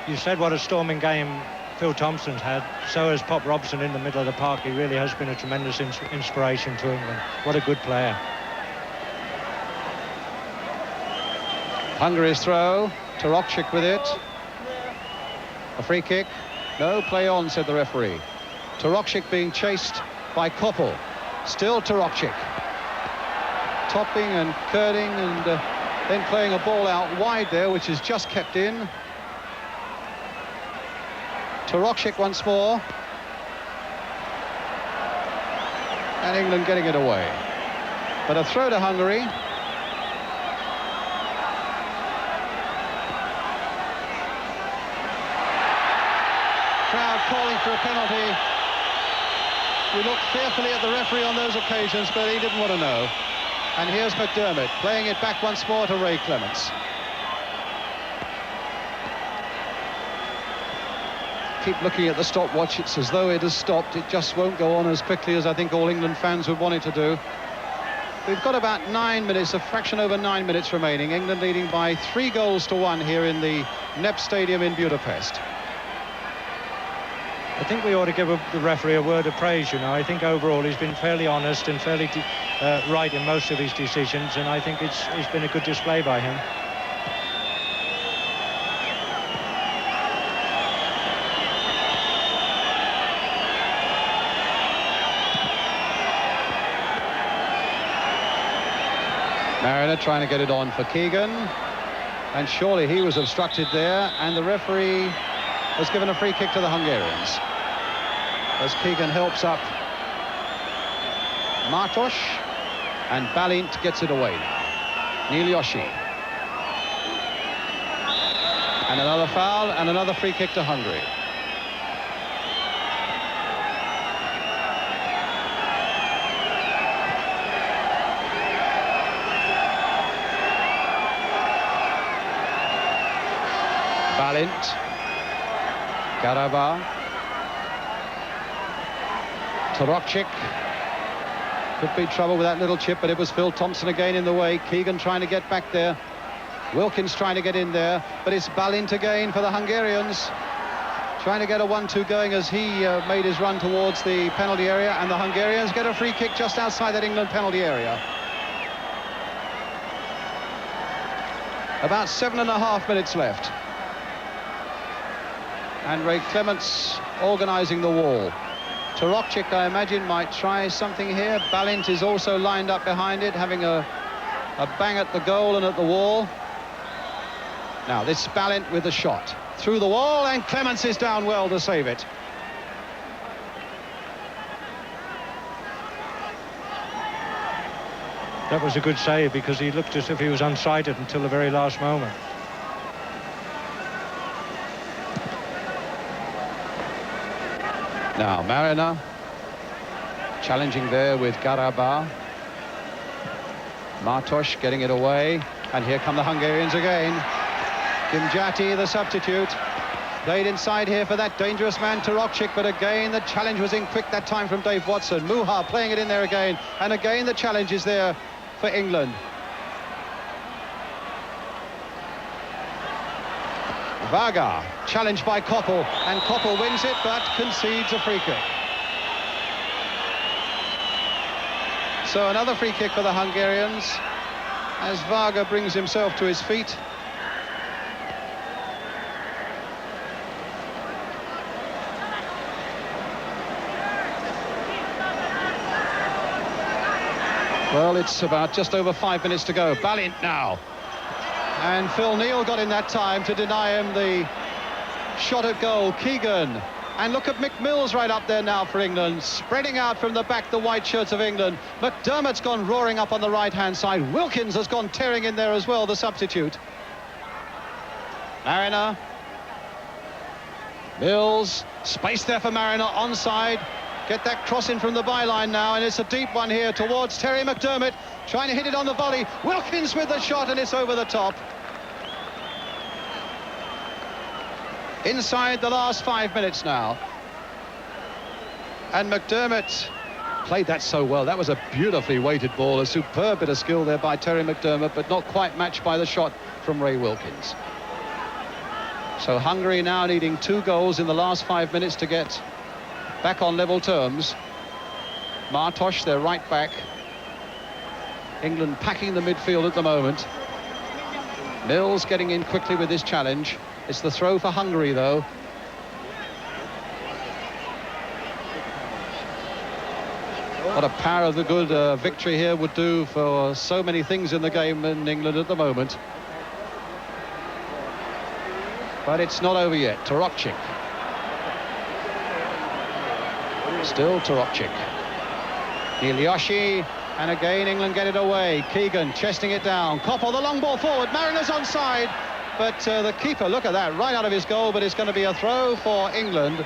You said what a storming game Phil Thompson's had. So has Pop Robson in the middle of the park. He really has been a tremendous inspiration to England. What a good player. Hungary's throw. Torokcik with it. A free kick. No, play on, said the referee. Torokcik being chased by Koppel. Still Torokcik. Topping and curling and then playing a ball out wide there, which is just kept in. Torokcik once more. And England getting it away. But a throw to Hungary. Crowd calling for a penalty. We looked fearfully at the referee on those occasions, but he didn't want to know. And here's McDermott playing it back once more to Ray Clements. Keep looking at the stopwatch. It's as though it has stopped. It just won't go on as quickly as I think all England fans would want it to do. We've got about 9 minutes, a fraction over 9 minutes remaining. England leading by 3-1 here in the NEP Stadium in Budapest. I think we ought to give the referee a word of praise, you know. I think overall he's been fairly honest and fairly right in most of his decisions, and I think it's been a good display by him. Mariner trying to get it on for Keegan, and surely he was obstructed there, and the referee has given a free kick to the Hungarians as Keegan helps up Martos, and Balint gets it away now. Nilioshi. And another foul and another free kick to Hungary. Balint. Garaba. Torokcik. Could be trouble with that little chip, but it was Phil Thompson again in the way. Keegan trying to get back there. Wilkins trying to get in there, but it's Balint again for the Hungarians. Trying to get a 1-2 going as he made his run towards the penalty area, and the Hungarians get a free kick just outside that England penalty area. About 7.5 minutes left. And Ray Clements organising the wall. Torokcik, I imagine, might try something here. Balint is also lined up behind it, having a bang at the goal and at the wall. Now, this Balint with a shot. Through the wall, and Clements is down well to save it. That was a good save, because he looked as if he was unsighted until the very last moment. Now, Mariner challenging there with Garaba. Martos getting it away. And here come the Hungarians again. Kimjati, the substitute. Played inside here for that dangerous man, Torokcik. But again, the challenge was in quick that time from Dave Watson. Muha playing it in there again. And again, the challenge is there for England. Varga, challenged by Koppel, and Koppel wins it, but concedes a free kick. So another free kick for the Hungarians, as Varga brings himself to his feet. Well, it's about just over 5 minutes to go. Balint now. And Phil Neal got in that time to deny him the shot at goal. Keegan. And look at Mick Mills right up there now for England. Spreading out from the back the white shirts of England. McDermott's gone roaring up on the right-hand side. Wilkins has gone tearing in there as well, the substitute. Mariner. Mills. Space there for Mariner, onside. Get that cross in from the byline now, and it's a deep one here towards Terry McDermott. Trying to hit it on the volley. Wilkins with the shot, and it's over the top. Inside the last 5 minutes now. And McDermott played that so well. That was a beautifully weighted ball. A superb bit of skill there by Terry McDermott, but not quite matched by the shot from Ray Wilkins. So Hungary now needing 2 goals in the last 5 minutes to get back on level terms. Martos, their right back. England packing the midfield at the moment. Mills getting in quickly with his challenge. It's the throw for Hungary, though. What a power of the good victory here would do for so many things in the game in England at the moment. But it's not over yet. Torokchik. Still Torokchik. Ilyashi, and again England get it away. Keegan chesting it down. Koppel, the long ball forward. Mariner's onside. But the keeper, look at that, right out of his goal. But it's going to be a throw for England.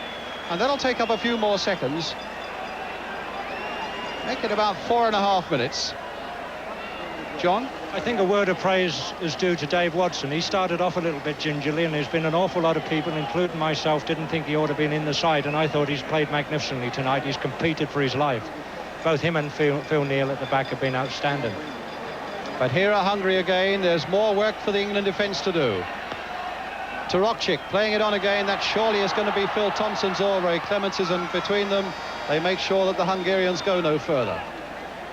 And that'll take up a few more seconds. Make it about 4.5 minutes. John? I think a word of praise is due to Dave Watson. He started off a little bit gingerly, and there's been an awful lot of people, including myself, didn't think he ought to have been in the side, and I thought he's played magnificently tonight. He's competed for his life. Both him and Phil Neal at the back have been outstanding. But here are Hungary again. There's more work for the England defence to do. Torokchik playing it on again. That surely is going to be Phil Thompson's or Ray Clements', and between them they make sure that the Hungarians go no further.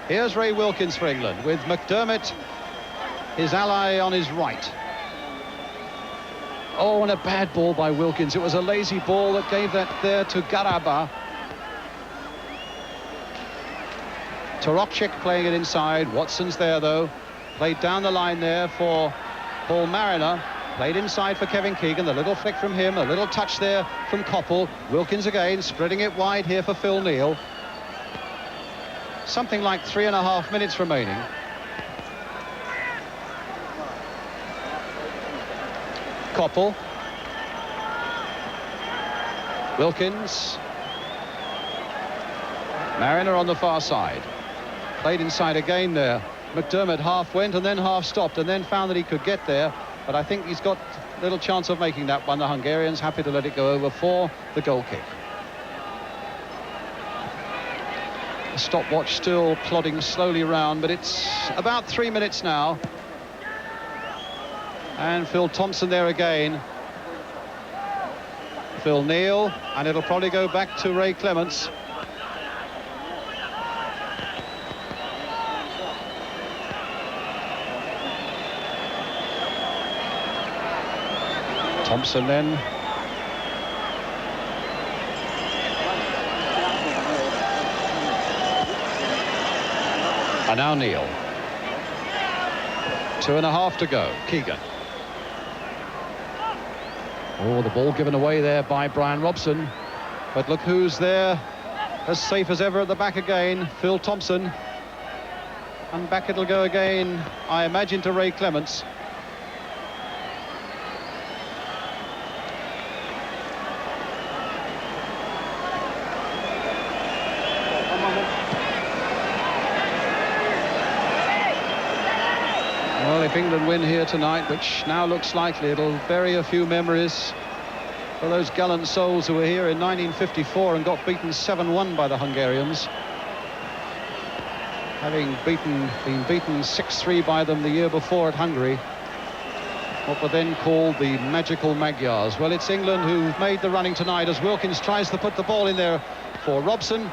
Here's Ray Wilkins for England with McDermott, his ally, on his right. Oh, and a bad ball by Wilkins. It was a lazy ball that gave that there to Garaba. Torokchik playing it inside. Watson's there, though. Played down the line there for Paul Mariner. Played inside for Kevin Keegan. The little flick from him, a little touch there from Koppel. Wilkins again, spreading it wide here for Phil Neal. Something like 3.5 minutes remaining. Koppel. Wilkins. Mariner on the far side. Played inside again there. McDermott half went and then half stopped and then found that he could get there. But I think he's got little chance of making that one. The Hungarians happy to let it go over for the goal kick. The stopwatch still plodding slowly round, but it's about 3 minutes now. And Phil Thompson there again. Phil Neal, and it'll probably go back to Ray Clements. Thompson then. And now Neal. 2.5 to go. Keegan. Oh, the ball given away there by Brian Robson. But look who's there, as safe as ever at the back again, Phil Thompson. And back it'll go again, I imagine, to Ray Clements. Well, if England win here tonight, which now looks likely, it'll bury a few memories for those gallant souls who were here in 1954 and got beaten 7-1 by the Hungarians. Having been beaten 6-3 by them the year before at Hungary. What were then called the magical Magyars. Well, it's England who've made the running tonight as Wilkins tries to put the ball in there for Robson.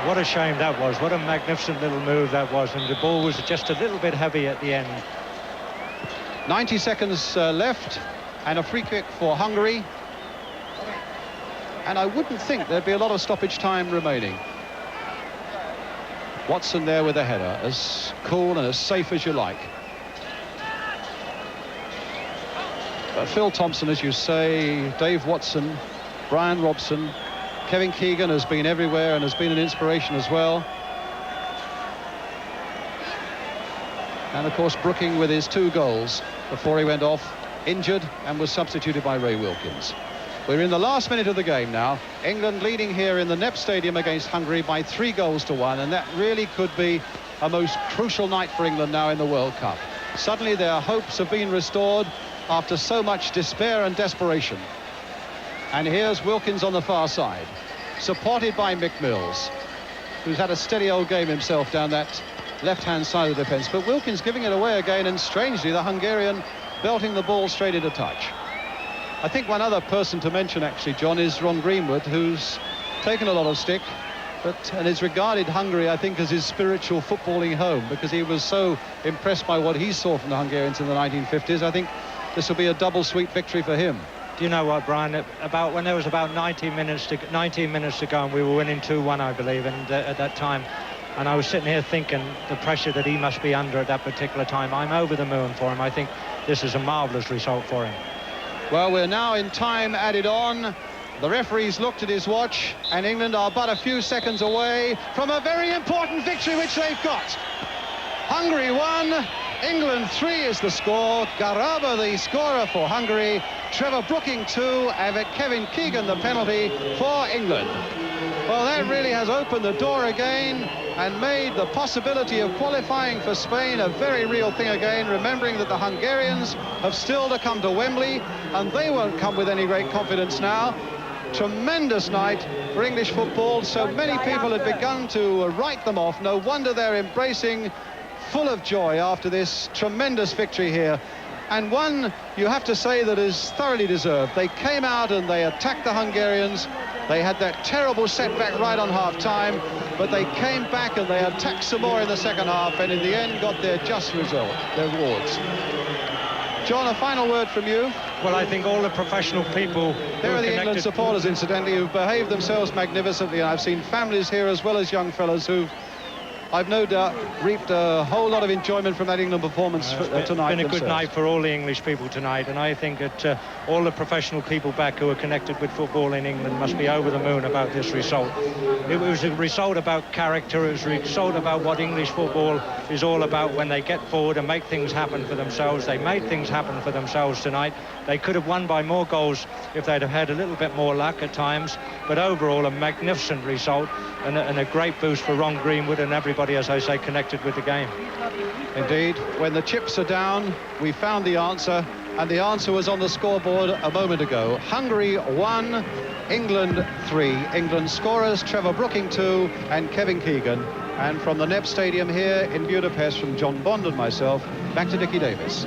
What a shame that was. What a magnificent little move that was. And the ball was just a little bit heavy at the end. 90 seconds left and a free kick for Hungary. And I wouldn't think there'd be a lot of stoppage time remaining. Watson there with a header, as cool and as safe as you like. But Phil Thompson, as you say, Dave Watson, Brian Robson, Kevin Keegan has been everywhere and has been an inspiration as well. And of course Brooking with his 2 goals before he went off injured and was substituted by Ray Wilkins. We're in the last minute of the game now. England leading here in the Nep Stadium against Hungary by 3-1, and that really could be a most crucial night for England now in the World Cup. Suddenly their hopes have been restored after so much despair and desperation. And here's Wilkins on the far side, supported by Mick Mills, who's had a steady old game himself down that left-hand side of the defence. But Wilkins giving it away again, and strangely the Hungarian belting the ball straight into touch. I think one other person to mention, actually, John, is Ron Greenwood, who's taken a lot of stick and is regarded, Hungary, I think, as his spiritual footballing home, because he was so impressed by what he saw from the Hungarians in the 1950s. I think this will be a double sweep victory for him. Do you know what, Brian? When there was about 19 minutes to go, and we were winning 2-1, I believe, and at that time, and I was sitting here thinking the pressure that he must be under at that particular time. I'm over the moon for him. I think this is a marvellous result for him. Well, we're now in time added on. The referee's looked at his watch, and England are but a few seconds away from a very important victory which they've got. Hungary 1, England 3 is the score. Garaba the scorer for Hungary, Trevor Brooking 2, and Kevin Keegan the penalty for England. Well, that really has opened the door again and made the possibility of qualifying for Spain a very real thing again, remembering that the Hungarians have still to come to Wembley, and they won't come with any great confidence now. Tremendous night for English football. So many people had begun to write them off. No wonder they're embracing, full of joy after this tremendous victory here. And one, you have to say, that is thoroughly deserved. They came out and they attacked the Hungarians. They had that terrible setback right on half-time, but they came back and they attacked some more in the second half, and in the end got their just result, their rewards. John, a final word from you. Well, I think all the professional people... There are the England supporters, incidentally, who've behaved themselves magnificently, and I've seen families here as well as young fellas who've, I've no doubt, reaped a whole lot of enjoyment from that England performance tonight. It's been a good night for all the English people tonight, and I think that all the professional people back who are connected with football in England must be over the moon about this result. It was a result about character. It was a result about what English football is all about when they get forward and make things happen for themselves. They made things happen for themselves tonight. They could have won by more goals if they'd have had a little bit more luck at times, but overall a magnificent result and a great boost for Ron Greenwood and everybody, as I say, connected with the game. Indeed, when the chips are down, we found the answer, and the answer was on the scoreboard a moment ago. Hungary 1, England 3. England scorers Trevor Brooking 2 and Kevin Keegan. And from the Nep Stadium here in Budapest, from John Bond and myself, back to Dickie Davis.